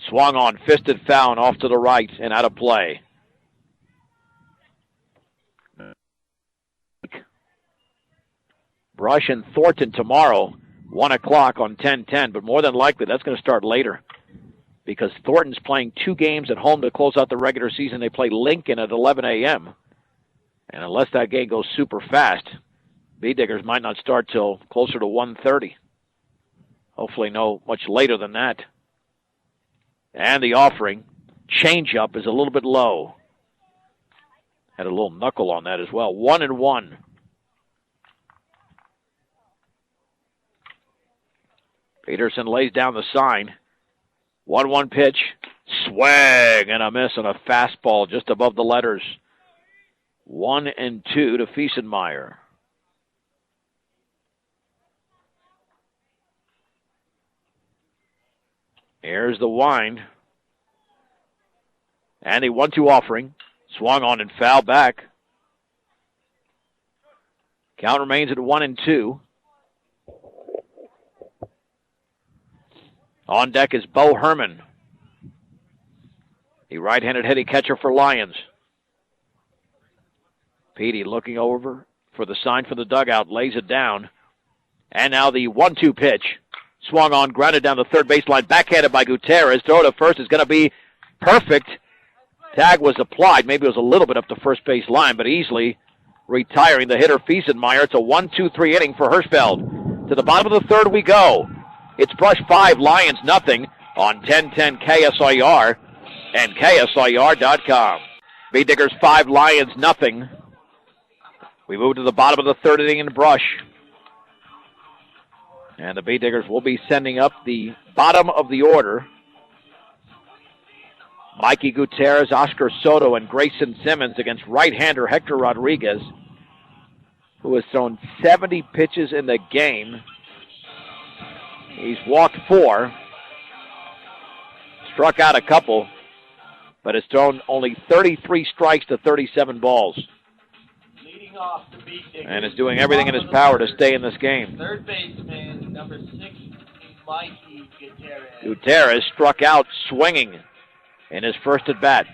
Swung on, fisted foul, and off to the right and out of play. Brush and Thornton tomorrow, 1 o'clock on 10-10, but more than likely that's going to start later because Thornton's playing 2 games at home to close out the regular season. They play Lincoln at 11 a.m., and unless that game goes super fast, B-Diggers might not start till closer to 1:30. Hopefully no much later than that. And the offering, changeup, is a little bit low. Had a little knuckle on that as well. 1-1. Peterson lays down the sign. 1-1 pitch. Swing and a miss on a fastball just above the letters. 1-2 to Fiesenmeyer. Here's the wind. And a 1-2 offering. Swung on and fouled back. Count remains at 1-2. On deck is Bo Herman, the right-handed hitting catcher for Lyons. Petey looking over for the sign for the dugout, lays it down. And now the 1-2 pitch. Swung on, grounded down the third baseline, backhanded by Gutierrez. Throw to first is going to be perfect. Tag was applied. Maybe it was a little bit up the first base line, but easily retiring the hitter Fiesenmeyer. It's a 1-2-3 inning for Hirschfeld. To the bottom of the third we go. It's Brush 5, Lyons nothing on 1010 KSIR and KSIR.com. B-Diggers 5, Lyons nothing. We move to the bottom of the third inning in Brush. And the B-Diggers will be sending up the bottom of the order. Mikey Gutierrez, Oscar Soto, and Grayson Simmons against right-hander Hector Rodriguez, who has thrown 70 pitches in the game. He's walked 4, struck out a couple, but has thrown only 33 strikes to 37 balls. Leading off the B-Diggers, and is doing everything in his power to stay in this game. Third baseman, number 6, Mikey Gutierrez. Gutierrez struck out swinging in his first at-bat.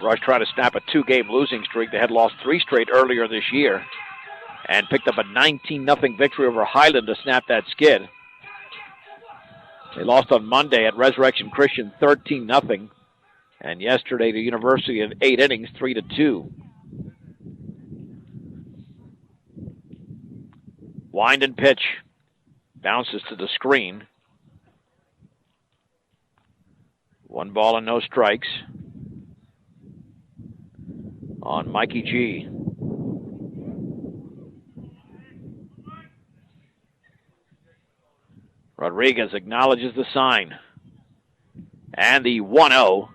Brush trying to snap a 2-game losing streak. They had lost 3 straight earlier this year and picked up a 19-0 victory over Highland to snap that skid. They lost on Monday at Resurrection Christian 13-0, and yesterday to University in 8 innings, 3-2. Wind and pitch. Bounces to the screen. 1 ball and no strikes on Mikey G. Rodriguez acknowledges the sign. And the 1-0.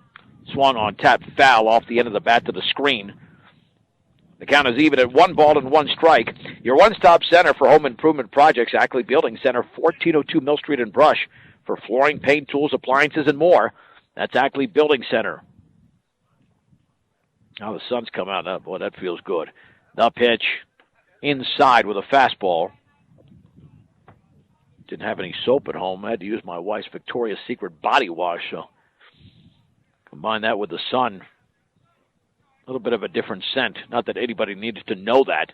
Swung on, tapped foul off the end of the bat to the screen. The count is even at 1-1 Your one-stop center for home improvement projects, Ackley Building Center, 1402 Mill Street in Brush. For flooring, paint, tools, appliances, and more. That's Ackley Building Center. Now the sun's come out. Oh, boy, that feels good. The pitch inside with a fastball. Didn't have any soap at home. I had to use my wife's Victoria's Secret body wash, so combine that with the sun. A little bit of a different scent. Not that anybody needs to know that.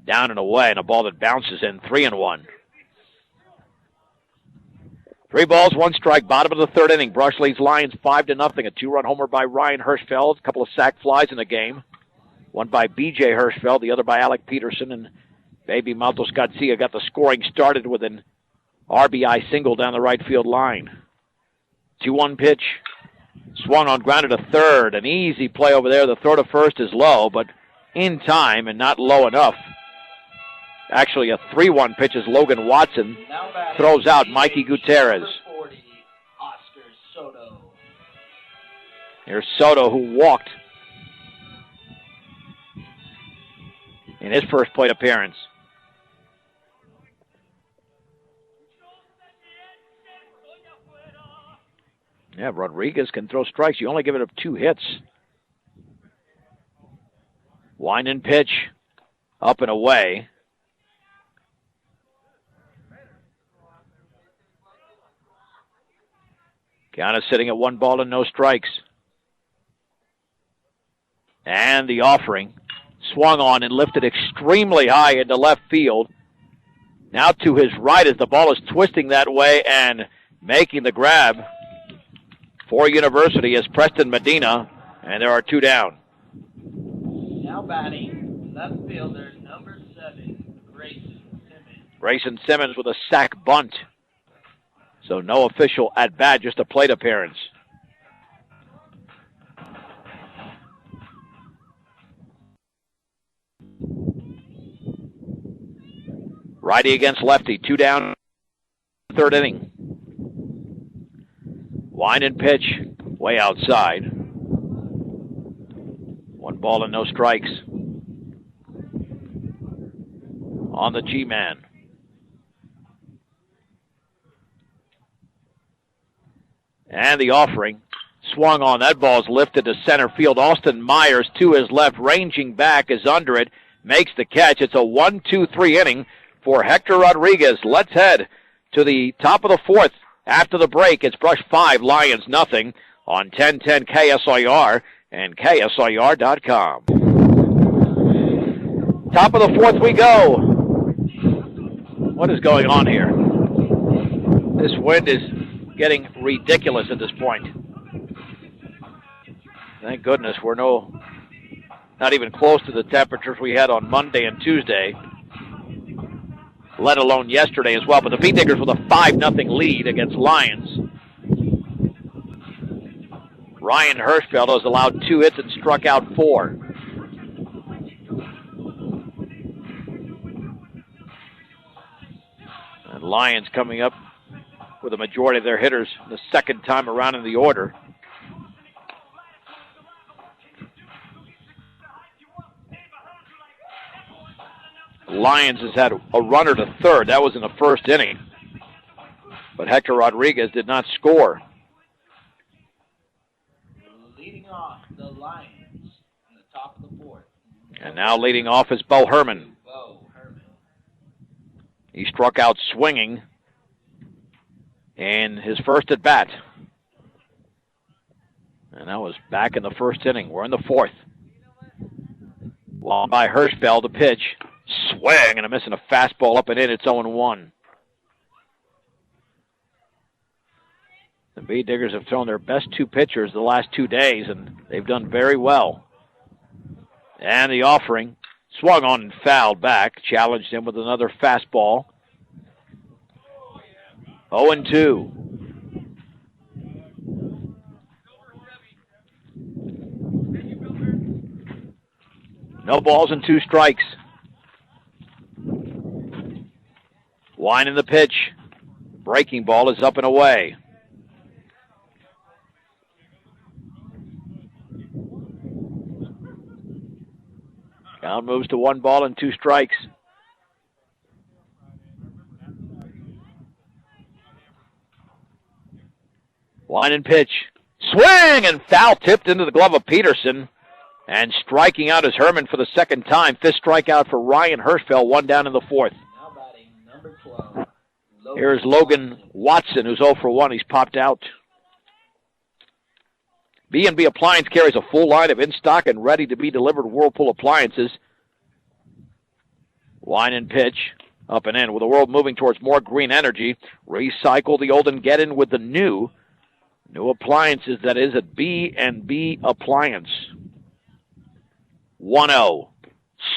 Down and away, and a ball that bounces in, 3-1. 3 balls, 1 strike, bottom of the third inning. Brush leads Lyons 5-0. A 2-run homer by Ryan Hirschfeld. A couple of sac flies in the game. One by B.J. Hirschfeld, the other by Alec Peterson. And Baby Maltos Garcia got the scoring started with an RBI single down the right field line. 2-1 pitch. Swung on, grounded to third. An easy play over there. The throw to first is low, but in time and not low enough. Actually, a 3-1 pitch as Logan Watson throws out Mikey Gutierrez. 40, Oscar Soto. Here's Soto, who walked in his first plate appearance. Yeah, Rodriguez can throw strikes. You only give it up 2 hits. Wind and pitch, up and away. Count is sitting at 1 ball and no strikes. And the offering swung on and lifted extremely high into left field. Now to his right as the ball is twisting that way and making the grab for University is Preston Medina, and there are 2 down. Now batting, left fielder, number 7, Grayson Simmons. Grayson Simmons with a sac bunt. So no official at-bat, just a plate appearance. Righty against lefty, 2 down, 3rd inning. Wind and pitch, way outside. 1 ball and no strikes. On the G-man. And the offering swung on. That ball's lifted to center field. Austin Myers to his left, ranging back, is under it, makes the catch. It's a 1-2-3 inning for Hector Rodriguez. Let's head to the top of the 4th. After the break, it's Brush 5, Lyons nothing on 1010 KSIR and KSIR.com. Top of the 4th we go. What is going on here? This wind is getting ridiculous at this point. Thank goodness we're not even close to the temperatures we had on Monday and Tuesday, let alone yesterday as well. But the Beatniggers with a 5-0 lead against Lyons. Ryan Hirschfeld has allowed 2 hits and struck out 4. And Lyons coming up with a majority of their hitters the second time around in the order. Lyons has had a runner to third. That was in the first inning. But Hector Rodriguez did not score. Leading off the Lions in the top of the 4th. And now leading off is Bo Herman. He struck out swinging in his first at bat. And that was back in the first inning. We're in the 4th. Long by Hirschfeld, the pitch. Swing and a missing a fastball up and in. It's 0-1. The Beatniggers have thrown their best 2 pitchers the last 2 days, and they've done very well. And the offering swung on and fouled back. Challenged him with another fastball. 0-2. No balls and 2 strikes. Winding the pitch. Breaking ball is up and away. Count moves to 1 ball and 2 strikes. Line and pitch. Swing and foul tipped into the glove of Peterson. And striking out is Herman for the second time. 5th strikeout for Ryan Hirschfeld, 1 down in the 4th. Now batting number 12. Here's Logan Watson, who's 0 for 1. He's popped out. B&B Appliance carries a full line of in-stock and ready-to-be delivered Whirlpool appliances. Line and pitch, up and in. With the world moving towards more green energy, recycle the old and get in with the new. New appliances, that is, at B&B Appliance. 1-0.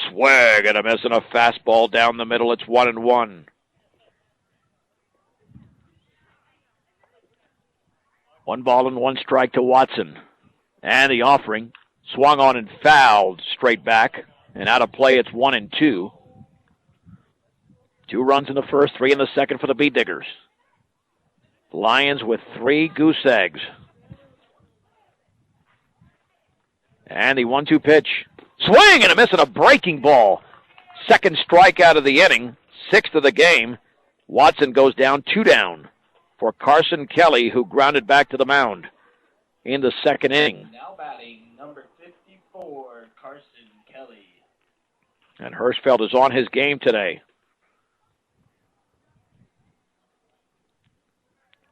Swing and a miss and a fastball down the middle. It's 1-1. 1 ball and 1 strike to Watson. And the offering swung on and fouled straight back. And out of play, it's 1-2. 2 runs in the first, 3 in the second for the Bee Diggers. Lions with 3 goose eggs. And the 1-2 pitch. Swing and a miss and a breaking ball. 2nd strikeout of the inning, 6th of the game. Watson goes down, 2 down for Carson Kelly, who grounded back to the mound in the 2nd inning. Now batting number 54, Carson Kelly. And Hirschfeld is on his game today.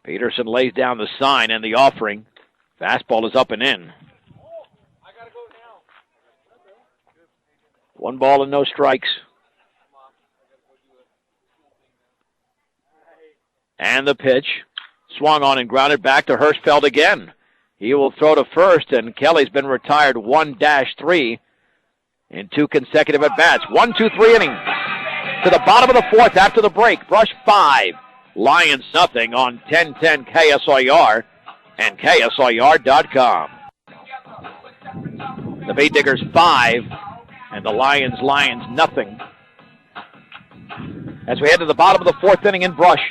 Peterson lays down the sign and the offering. Fastball is up and in. 1 ball and no strikes. And the pitch. Swung on and grounded back to Hirschfeld again. He will throw to first, and Kelly's been retired 1-3 in 2 consecutive at-bats. 1-2-3 inning. To the bottom of the 4th after the break. Brush 5. Lions nothing on 1010 KSIR and KSIR.com. The Bee Diggers 5 and the Lions nothing. As we head to the bottom of the 4th inning in Brush.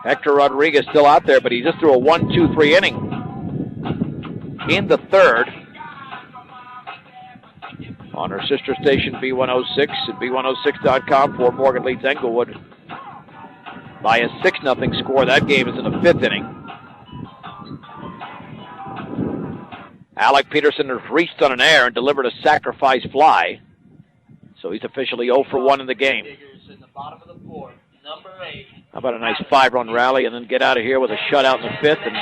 Hector Rodriguez still out there, but he just threw a 1-2-3 inning in the 3rd. On our sister station B106 and B106.com, Fort Morgan leads Englewood by a 6-0 score. That game is in the 5th inning. Alec Peterson has reached on an error and delivered a sacrifice fly. So he's officially 0 for 1 in the game. In the bottom of the 4th, number 8. How about a nice 5-run rally and then get out of here with a shutout in the 5th and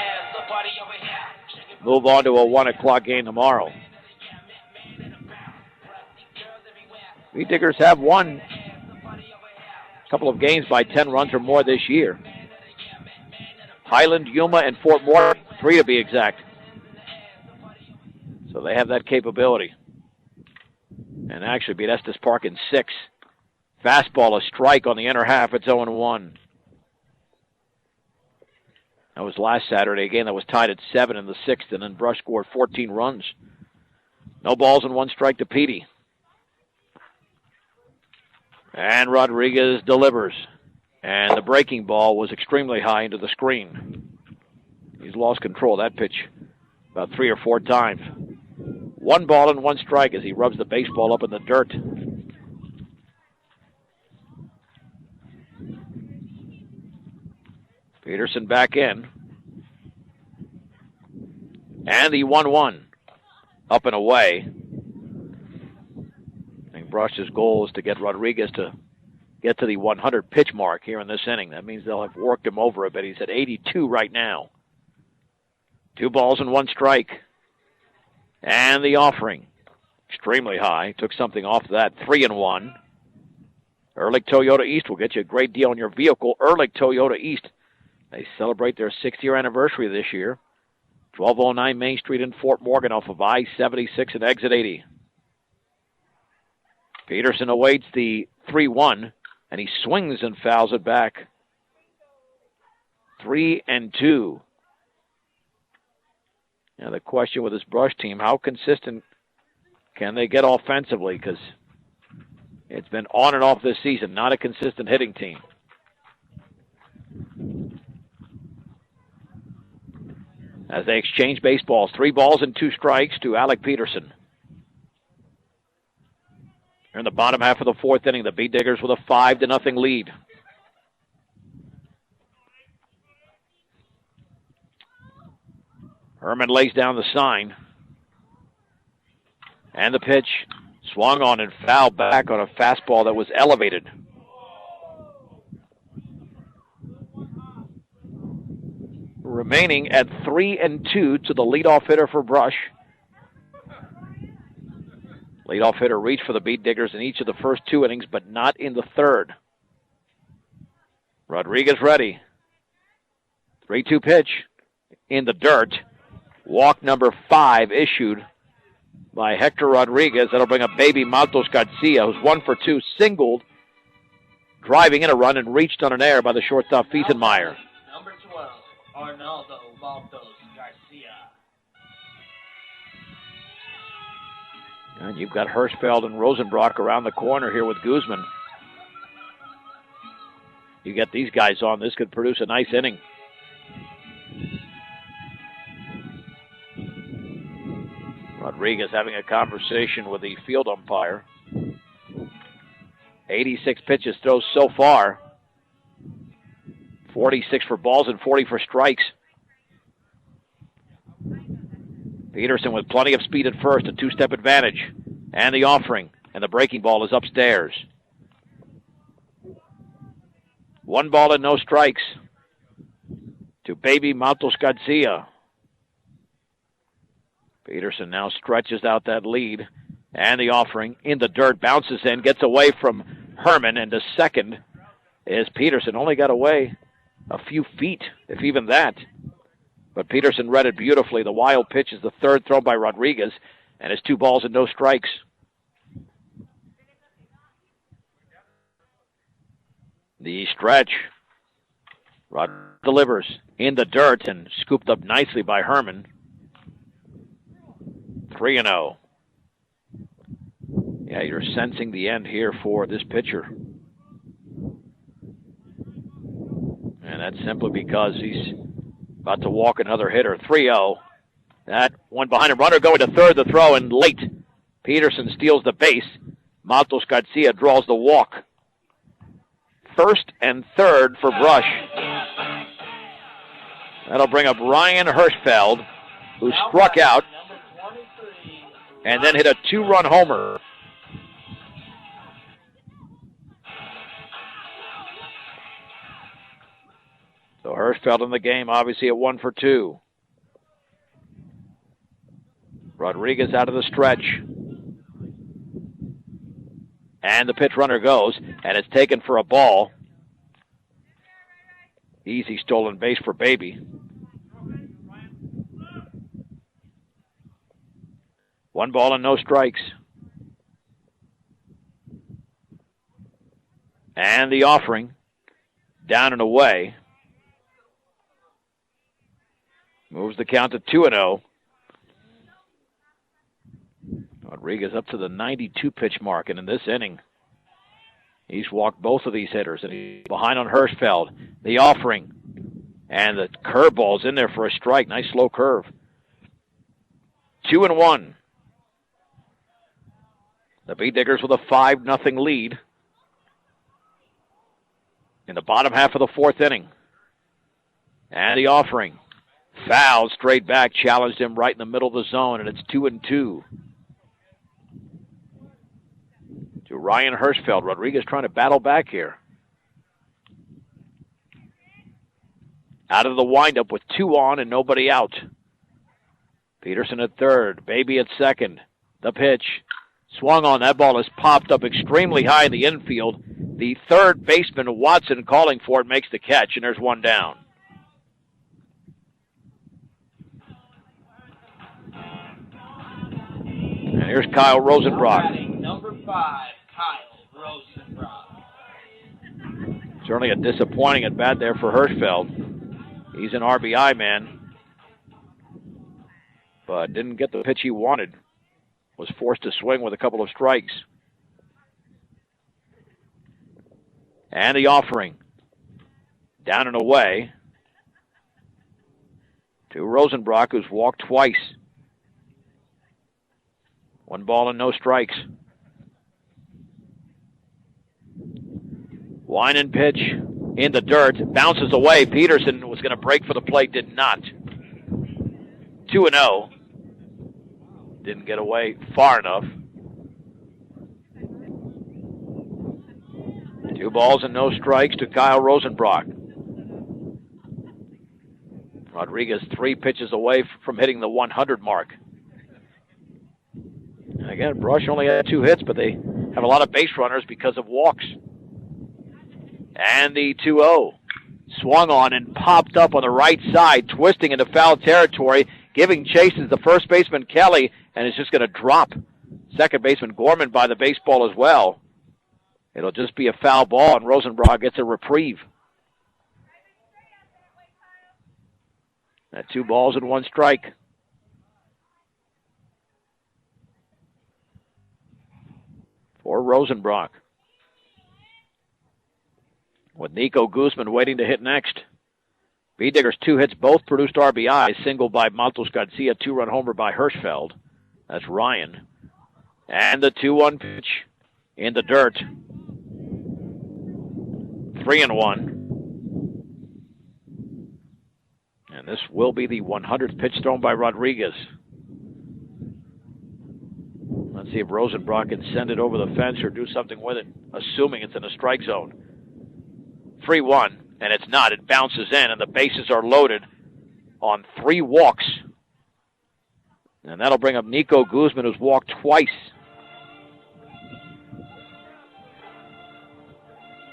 move on to a 1 o'clock game tomorrow. Bee Diggers have won a couple of games by 10 runs or more this year. Highland, Yuma, and Fort Morgan, 3 to be exact. So they have that capability. And actually beat Estes Park in 6. Fastball, a strike on the inner half. It's 0-1. That was last Saturday. A game that was tied at 7 in the 6th, and then Brush scored 14 runs. No balls and 1 strike to Petey. And Rodriguez delivers. And the breaking ball was extremely high into the screen. He's lost control of that pitch about 3 or 4 times. 1 ball and 1 strike as he rubs the baseball up in the dirt. Peterson back in. And the 1-1. Up and away. I think Brush's goal is to get Rodriguez to get to the 100 pitch mark here in this inning. That means they'll have worked him over a bit. He's at 82 right now. 2 balls and 1 strike. And the offering. Extremely high. Took something off that. 3-1. Ehrlich Toyota East will get you a great deal on your vehicle. Ehrlich Toyota East. They celebrate their 6th-year anniversary this year. 1209 Main Street in Fort Morgan off of I-76 and exit 80. Peterson awaits the 3-1, and he swings and fouls it back. 3-2. Now the question with this Brush team, how consistent can they get offensively? Because it's been on and off this season, not a consistent hitting team. As they exchange baseballs, 3 balls and 2 strikes to Alec Peterson. We're in the bottom half of the fourth inning. The Bee Diggers with a 5-0 lead. Herman lays down the sign. And the pitch swung on and fouled back on a fastball that was elevated. Remaining at 3-2 to the leadoff hitter for Brush. Leadoff hitter reached for the Bee Diggers in each of the first 2 innings, but not in the third. Rodriguez ready. 3-2 pitch in the dirt. Walk number 5 issued by Hector Rodriguez. That'll bring up baby Matos Garcia, who's 1 for 2, singled, driving in a run and reached on an error by the shortstop Fiesenmeyer. Number 12, Arnaldo Matos Garcia. And you've got Hirschfeld and Rosenbrock around the corner here with Guzman. You get these guys on, this could produce a nice inning. Rodriguez having a conversation with the field umpire. 86 pitches throws so far. 46 for balls and 40 for strikes. Peterson with plenty of speed at first, a 2-step advantage. And the offering, and the breaking ball is upstairs. 1 ball and no strikes to baby Matos Garcia. Peterson now stretches out that lead. And the offering in the dirt, bounces in, gets away from Herman, and to second is Peterson. Only got away a few feet, if even that. But Peterson read it beautifully. The wild pitch is the third thrown by Rodriguez, and it's 2 balls and no strikes. The stretch. Rod delivers in the dirt and scooped up nicely by Herman. 3-0. Yeah, you're sensing the end here for this pitcher. And that's simply because he's about to walk another hitter. 3-0. That one behind him. Runner going to third, the throw, and late. Peterson steals the base. Matos Garcia draws the walk. First and third for Brush. That'll bring up Ryan Hirschfeld, who struck out and then hit a 2-run homer. So Hirschfeld in the game, obviously at 1 for 2. Rodriguez out of the stretch. And the pitch runner goes, and it's taken for a ball. Easy stolen base for baby. 1 ball and no strikes. And the offering, down and away. Moves the count to 2-0. Rodriguez up to the 92 pitch mark, and in this inning, he's walked both of these hitters, and he's behind on Hirschfeld. The offering, and the curveball's in there for a strike. Nice slow curve. 2-1. The Bee Diggers with a 5-0 lead in the bottom half of the fourth inning. And the offering. Foul straight back, challenged him right in the middle of the zone, and it's 2-2. To Ryan Hirschfeld. Rodriguez trying to battle back here. Out of the windup with 2 on and nobody out. Peterson at third, baby at second. The pitch. Swung on. That ball is popped up extremely high in the infield. The third baseman, Watson, calling for it, makes the catch, and there's 1 down. And here's Kyle Rosenbrock. Number 5, Kyle Rosenbrock. Certainly a disappointing at bat there for Hirschfeld. He's an RBI man, but didn't get the pitch he wanted. Was forced to swing with a couple of strikes. And the offering. Down and away to Rosenbrock, who's walked twice. 1 ball and no strikes. Wind pitch in the dirt. Bounces away. Peterson was going to break for the plate. Did not. 2-0. Didn't get away far enough. 2 balls and no strikes to Kyle Rosenbrock. Rodriguez 3 pitches away from hitting the 100 mark. And again, Brush only had 2 hits, but they have a lot of base runners because of walks. And the 2-0 swung on and popped up on the right side, twisting into foul territory, giving chases the first baseman Kelly, and is just going to drop second baseman Gorman by the baseball as well. It'll just be a foul ball, and Rosenbrock gets a reprieve. At 2 balls and 1 strike. For Rosenbrock. With Nico Guzman waiting to hit next. B-Diggers 2 hits both produced RBI. Single by Matos Garcia, 2-run homer by Hirschfeld. That's Ryan. And the 2-1 pitch in the dirt. 3-1. And this will be the 100th pitch thrown by Rodriguez. Let's see if Rosenbrock can send it over the fence or do something with it, assuming it's in the strike zone. 3-1, and it's not. It bounces in, and the bases are loaded on 3 walks. And that'll bring up Nico Guzman, who's walked twice.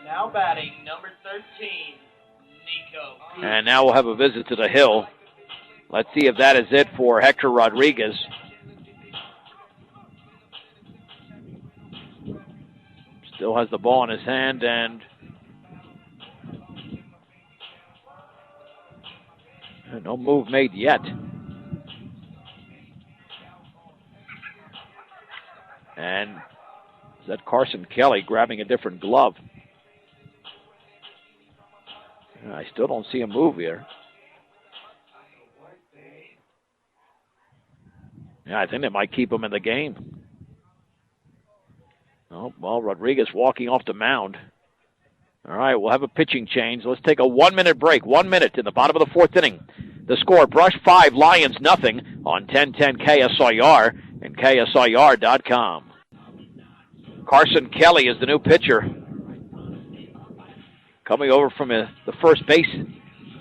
Now batting, number 13, Nico. And now we'll have a visit to the hill. Let's see if that is it for Hector Rodriguez. Still has the ball in his hand, and no move made yet. And is that Carson Kelly grabbing a different glove? I still don't see a move here. Yeah, I think they might keep him in the game. Oh, well, Rodriguez walking off the mound. All right, we'll have a pitching change. Let's take a 1-minute break. 1 minute in the bottom of the 4th inning. The score, Brush 5, Lyons nothing on 1010 KSIR and KSIR.com. Carson Kelly is the new pitcher. Coming over from the first base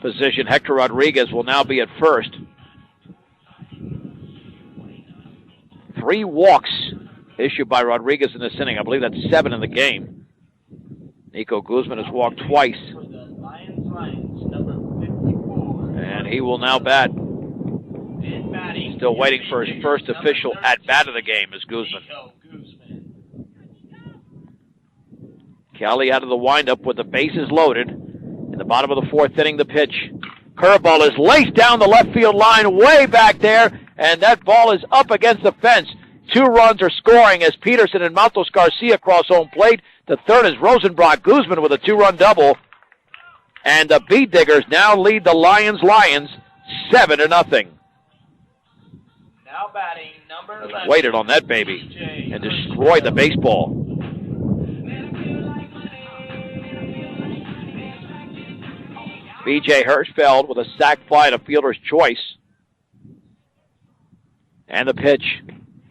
position, Hector Rodriguez will now be at first. 3 walks issued by Rodriguez in this inning. I believe that's 7 in the game. Nico Guzman has walked twice. And he will now bat. Still waiting for his first official at-bat of the game is Guzman. Kelly out of the windup with the bases loaded. In the bottom of the 4th inning, the pitch. Curveball is laced down the left field line way back there, and that ball is up against the fence. 2 runs are scoring as Peterson and Matos Garcia cross home plate. The third is Rosenbrock Guzman with a 2-run double. And the B-Diggers now lead the Lyons 7-0. Now batting, number 11. Waited on that baby and destroyed the baseball. B.J. Hirschfeld with a sac fly to fielder's choice. And the pitch.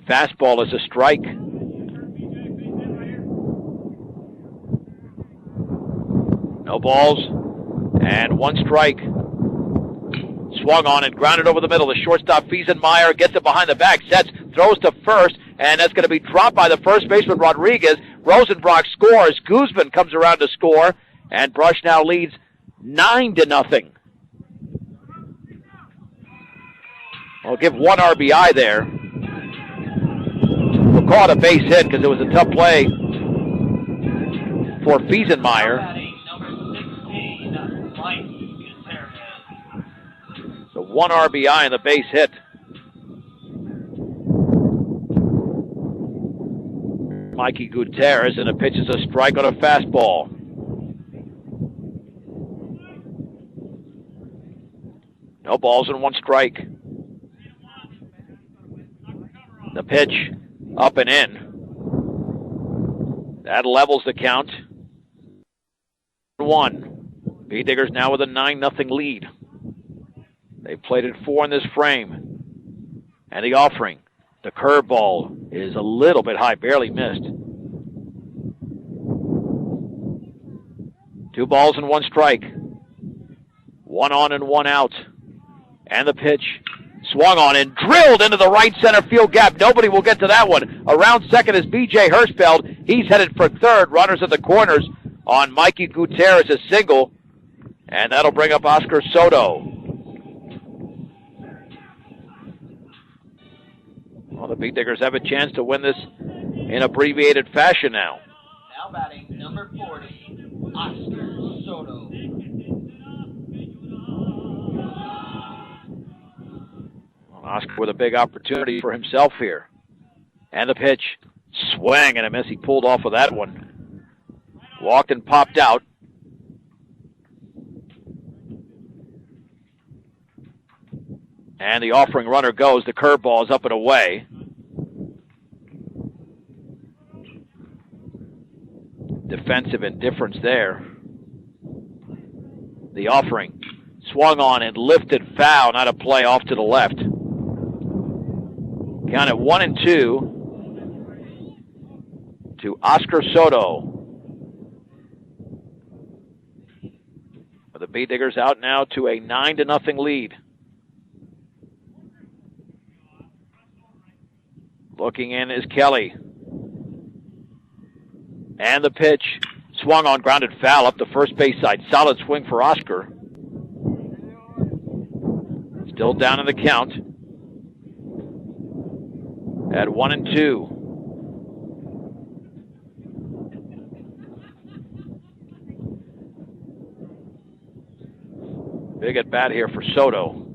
Fastball is a strike. No balls. And 1 strike. Swung on and grounded over the middle. The shortstop, Fiesenmeyer, gets it behind the back. Sets, throws to first. And that's going to be dropped by the first baseman, Rodriguez. Rosenbrock scores. Guzman comes around to score. And Brush now leads 9-0. I'll give 1 RBI there. We'll call it a base hit because it was a tough play for Fiesenmeyer. So 1 RBI and the base hit. Mikey Gutierrez, and the pitch is a strike on a fastball. No balls and 1 strike. The pitch up and in. That levels the count. 1. B-Diggers now with a 9-0 lead. They played it 4 in this frame. And the offering. The curveball is a little bit high, barely missed. 2 balls and 1 strike. 1 on and 1 out. And the pitch swung on and drilled into the right center field gap. Nobody will get to that one. Around second is B.J. Hirschfeld. He's headed for third. Runners at the corners on Mikey Gutierrez, a single. And that'll bring up Oscar Soto. Well, the B-Diggers have a chance to win this in abbreviated fashion now. Now batting number 40, Oscar Soto. Oscar with a big opportunity for himself here. And the pitch, swing and a miss. He pulled off of that one. Walked and popped out. And the offering runner goes. The curveball is up and away. Defensive indifference there. The offering swung on and lifted foul, not a play, off to the left. Count at 1-2 to Oscar Soto. The B-Diggers out now to a 9-0 lead. Looking in is Kelly. And the pitch swung on, grounded foul up the first base side. Solid swing for Oscar. Still down in the count. At 1-2. Big at bat here for Soto.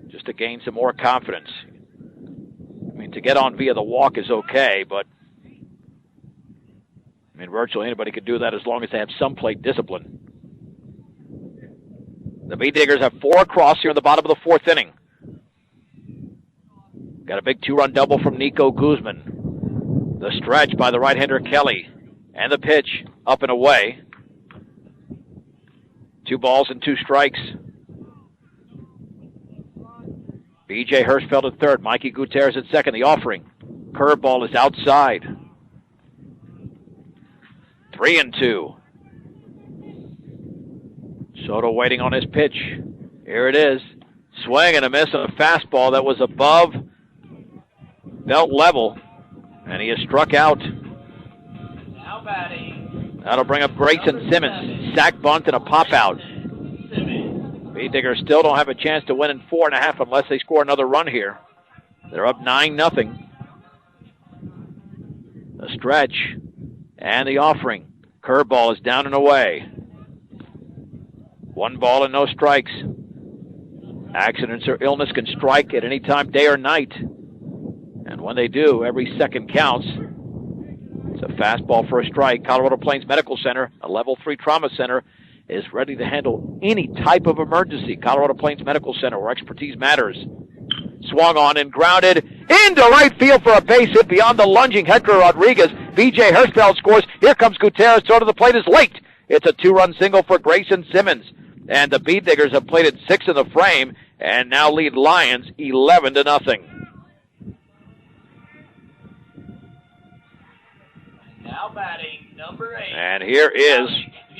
Just to gain some more confidence. I mean, to get on via the walk is okay, but I mean, virtually anybody could do that as long as they have some plate discipline. The B-Diggers have 4 across here in the bottom of the 4th inning. Got a big 2-run double from Nico Guzman. The stretch by the right-hander Kelly. And the pitch up and away. 2 balls and 2 strikes. B.J. Hirschfeld at third. Mikey Gutierrez at second. The offering. Curveball is outside. 3-2. Soto waiting on his pitch. Here it is. Swing and a miss on a fastball that was above belt level. And he is struck out. Now batting. That'll bring up Grayson Simmons. Sack bunt and a pop out. B-Diggers still don't have a chance to win in 4.5 unless they score another run here. They're up 9-0. The stretch and the offering. Curveball is down and away. 1 ball and no strikes. Accidents or illness can strike at any time, day or night. And when they do, every second counts. It's a fastball for a strike. Colorado Plains Medical Center, a level 3 trauma center, is ready to handle any type of emergency. Colorado Plains Medical Center, where expertise matters. Swung on and grounded into right field for a base hit beyond the lunging Hector Rodriguez. B.J. Hirschfeld scores. Here comes Gutierrez. Throw to the plate is late. It's a 2-run single for Grayson Simmons. And the B-Diggers have played at 6 in the frame and now lead Lyons 11-0. Now batting number 8. And here is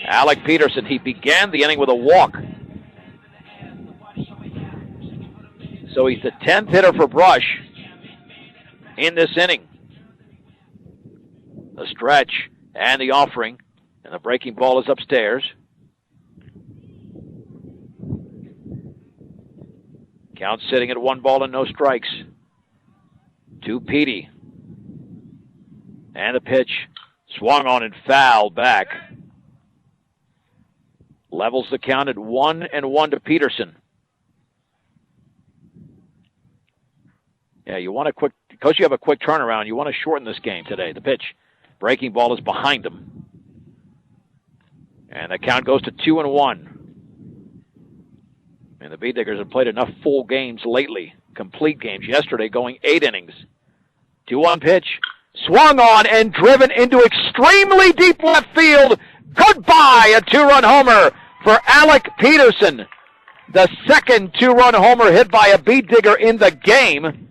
Alec Peterson. He began the inning with a walk. So he's the 10th hitter for Brush in this inning. The stretch and the offering. And the breaking ball is upstairs. Count sitting at 1 ball and no strikes. To Petey. And the pitch swung on and fouled back. Levels the count at 1-1 to Peterson. Yeah, you want a quick, because you have a quick turnaround, you want to shorten this game today. The pitch. Breaking ball is behind him. And the count goes to 2-1. And the B-Diggers have played enough full games lately. Complete games. Yesterday going 8 innings. 2-1 pitch. Swung on and driven into extremely deep left field. Goodbye, a two-run homer for Alec Peterson. The second two-run homer hit by a beat digger in the game.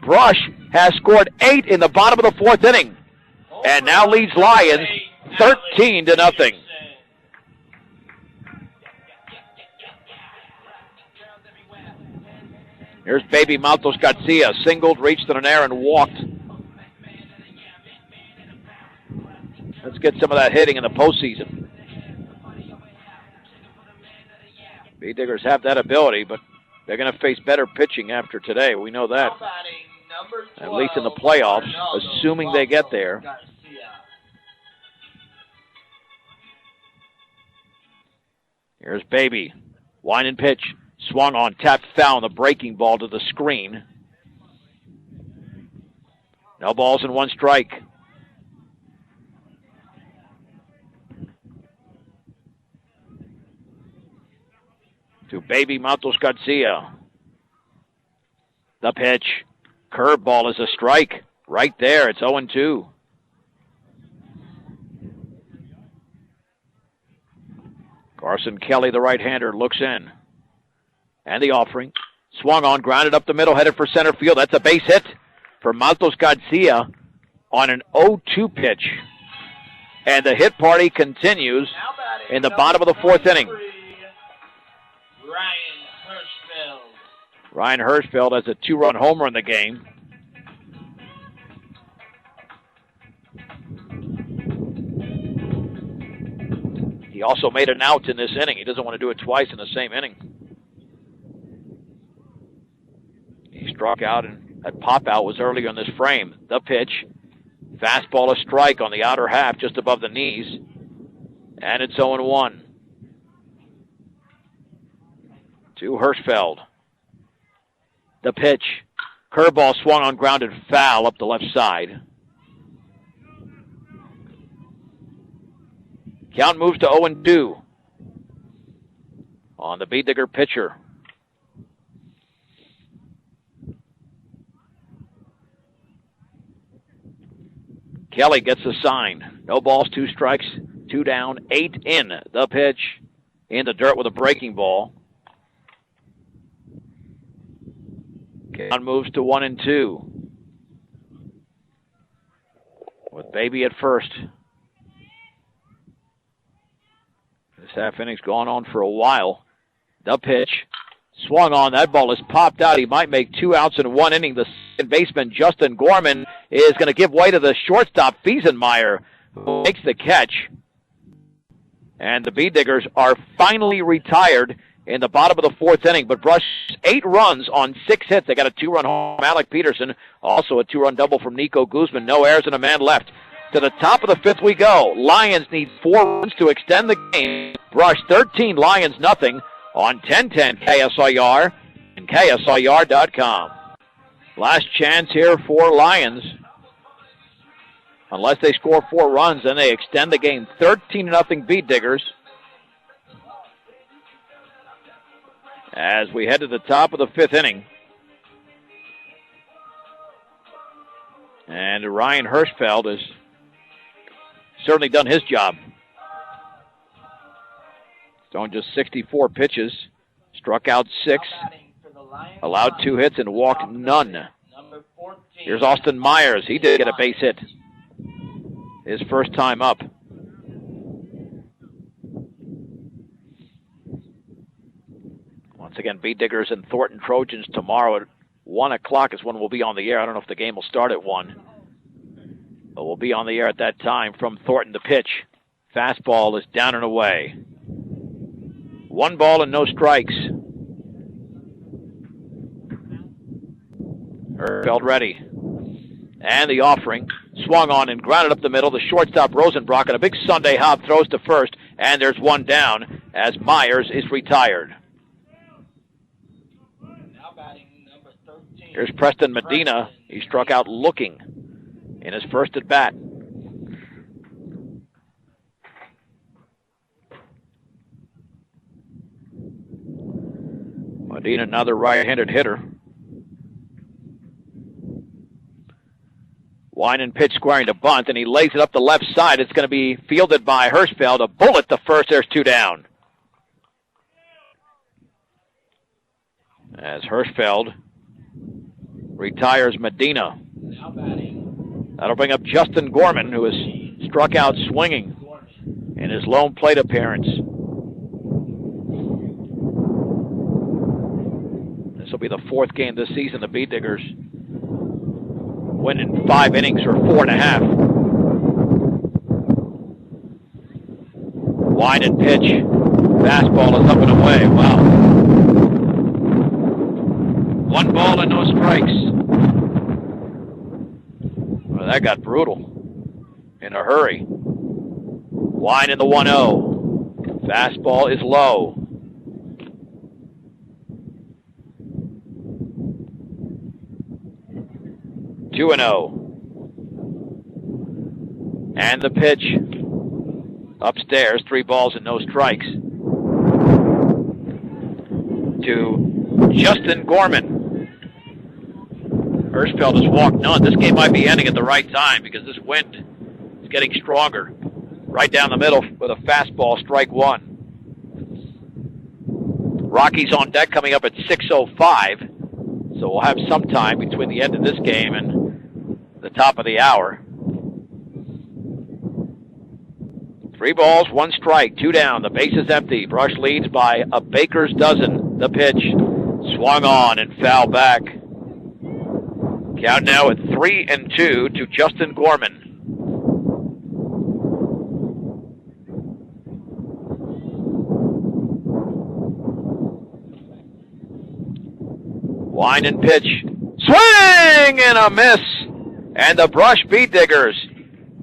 Brush has scored 8 in the bottom of the 4th inning and now leads Lyons 13-0. Here's Baby Maltos Garcia, singled, reached in an air, and walked. Let's get some of that hitting in the postseason. Beat diggers have that ability, but they're going to face better pitching after today. We know that. At least in the playoffs, assuming they get there. Here's Baby. Wind and pitch. Swung on, tapped foul on the breaking ball to the screen. No balls and 1 strike. To Baby Maltos Garcia. The pitch. Curveball is a strike. Right there, it's 0-2. Carson Kelly, the right-hander, looks in. And the offering. Swung on, grounded up the middle, headed for center field. That's a base hit for Maltos Garcia on an 0-2 pitch. And the hit party continues in the bottom of the 4th inning. Ryan Hirschfeld has a 2-run homer in the game. He also made an out in this inning. He doesn't want to do it twice in the same inning. He struck out, and that pop-out was earlier in this frame. The pitch. Fastball, a strike on the outer half, just above the knees. And it's 0-1. To Hirschfeld. The pitch. Curveball swung on, grounded foul up the left side. Count moves to 0-2 on the beat digger pitcher. Kelly gets the sign. No balls, 2 strikes, 2 down, 8 in. The pitch in the dirt with a breaking ball. Count moves to 1-2 with Baby at first. This half inning's gone on for a while. The pitch. Swung on. That ball is popped out. He might make 2 outs in 1 inning. The second baseman, Justin Gorman, is going to give way to the shortstop, Fiesenmeyer, who makes the catch. And the Beat Diggers are finally retired in the bottom of the 4th inning, but Brush 8 runs on 6 hits. They got a 2-run home from Alec Peterson, also a 2-run double from Nico Guzman. No errors and a man left. To the top of the 5th we go. Lions need 4 runs to extend the game. Brush 13, Lions nothing on 1010 KSIR and KSIR.com. Last chance here for Lions. Unless they score 4 runs, then they extend the game. 13-0 Beat Diggers. As we head to the top of the 5th inning. And Ryan Hirschfeld has certainly done his job. Thrown just 64 pitches, struck out 6, allowed 2 hits, and walked none. Here's Austin Myers. He did get a base hit his first time up. Once again, Beat Diggers and Thornton Trojans tomorrow at 1 o'clock is when we'll be on the air. I don't know if the game will start at 1. But we'll be on the air at that time from Thornton. The pitch. Fastball is down and away. 1 ball and no strikes. Hirschfeld ready. And the offering. Swung on and grounded up the middle. The shortstop Rosenbrock, and a big Sunday hop throws to first. And there's 1 down as Myers is retired. Here's Preston Medina. He struck out looking in his first at bat. Medina, another right-handed hitter. Lyons pitch squaring to bunt, and he lays it up the left side. It's going to be fielded by Hirschfeld. A bullet to first. There's 2 down. As Hirschfeld retires Medina. Now batting. That'll bring up Justin Gorman, who has struck out swinging in his lone plate appearance. This will be the 4th game this season. The Beat Diggers win in 5 innings or 4.5. Lyons pitch. Fastball is up and away. Wow. 1 ball and no strikes. Well, that got brutal in a hurry. Line in the 1-0. Fastball is low. Two and 0. And the pitch upstairs, 3 balls and no strikes to Justin Gorman. Hirschfeld has walked none. This game might be ending at the right time because this wind is getting stronger. Right down the middle with a fastball, strike 1. Rockies on deck coming up at 6:05. So we'll have some time between the end of this game and the top of the hour. 3 balls, 1 strike, 2 down. The base is empty. Brush leads by a baker's dozen. The pitch swung on and fouled back. Count now at 3-2 to Justin Gorman. Line and pitch. Swing and a miss. And the Brush Beat Diggers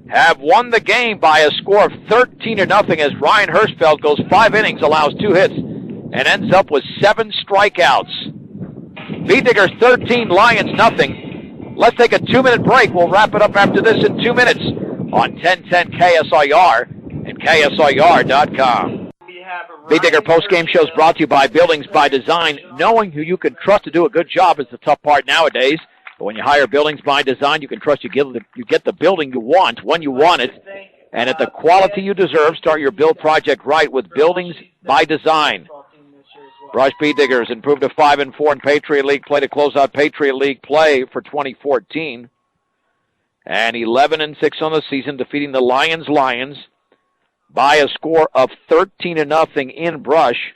have won the game by a score of 13-0 as Ryan Hirschfeld goes 5 innings, allows 2 hits, and ends up with 7 strikeouts. Beat Diggers 13, Lyons nothing. Let's take a 2-minute break. We'll wrap it up after this in 2 minutes on 1010 KSIR and KSIR.com. Beat Digger postgame shows brought to you by Buildings by Design. Knowing who you can trust to do a good job is the tough part nowadays. But when you hire Buildings by Design, you can trust you get the building you want when you want it, and at the quality you deserve. Start your build project right with Buildings by Design. Brush Beat Diggers improved to 5-4 in Patriot League play to close out Patriot League play for 2014, and 11-6 on the season, defeating the Lyons by a score of 13-0 in Brush.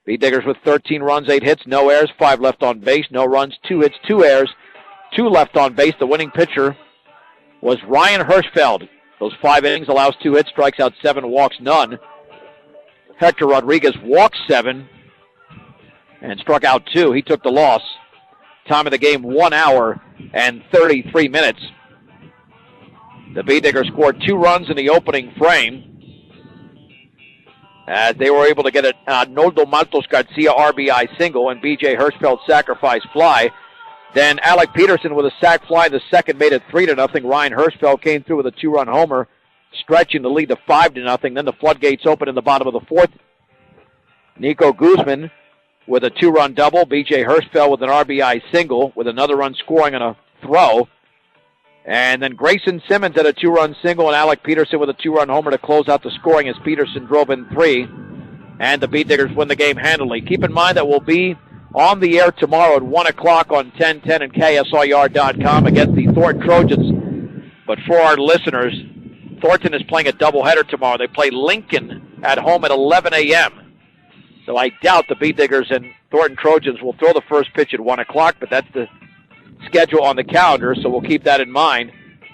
Beat Diggers with 13 runs, 8 hits, no errors, 5 left on base, no runs, 2 hits, 2 errors, 2 left on base. The winning pitcher was Ryan Hirschfeld. Those 5 innings, allows 2 hits, strikes out 7, walks none. Hector Rodriguez walked 7 and struck out 2. He took the loss. Time of the game, 1 hour and 33 minutes. The Beat Diggers scored 2 runs in the opening frame as they were able to get a Noldo Matos Garcia RBI single and B.J. Hirschfeld sacrifice fly. Then Alec Peterson with a sac fly in the second made it 3-0. Ryan Hirschfeld came through with a 2-run homer, stretching the lead to 5-0. Then the floodgates open in the bottom of the 4th. Nico Guzman with a 2-run double. B.J. Hirschfeld with an RBI single with another run scoring on a throw. And then Grayson Simmons had a 2-run single and Alec Peterson with a 2-run homer to close out the scoring as Peterson drove in 3. And the Beat Diggers win the game handily. Keep in mind that we'll be on the air tomorrow at 1 o'clock on 1010 and KSIR.com against the Thornton Trojans. But for our listeners, Thornton is playing a doubleheader tomorrow. They play Lincoln at home at 11 a.m. So I doubt the Beat Diggers and Thornton Trojans will throw the first pitch at 1 o'clock, but that's the schedule on the calendar, so we'll keep that in mind.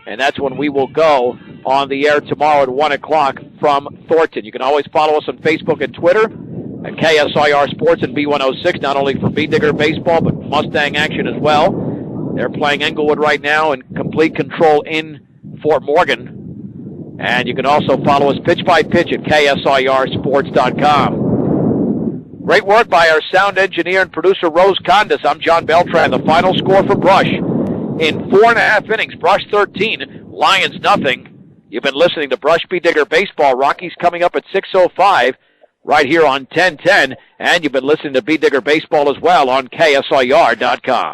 And that's when we will go on the air tomorrow at 1 o'clock from Thornton. You can always follow us on Facebook and Twitter at KSIR Sports and B106, not only for Beat Digger baseball, but Mustang action as well. They're playing Englewood right now in complete control in Fort Morgan. And you can also follow us pitch by pitch at KSIRsports.com. Great work by our sound engineer and producer, Rose Condis. I'm John Beltran. The final score for Brush in 4.5 innings. Brush 13, Lyons nothing. You've been listening to Brush Beat Digger Baseball. Rockies coming up at 6:05 right here on 1010. And you've been listening to Beat Digger Baseball as well on KSIR.com.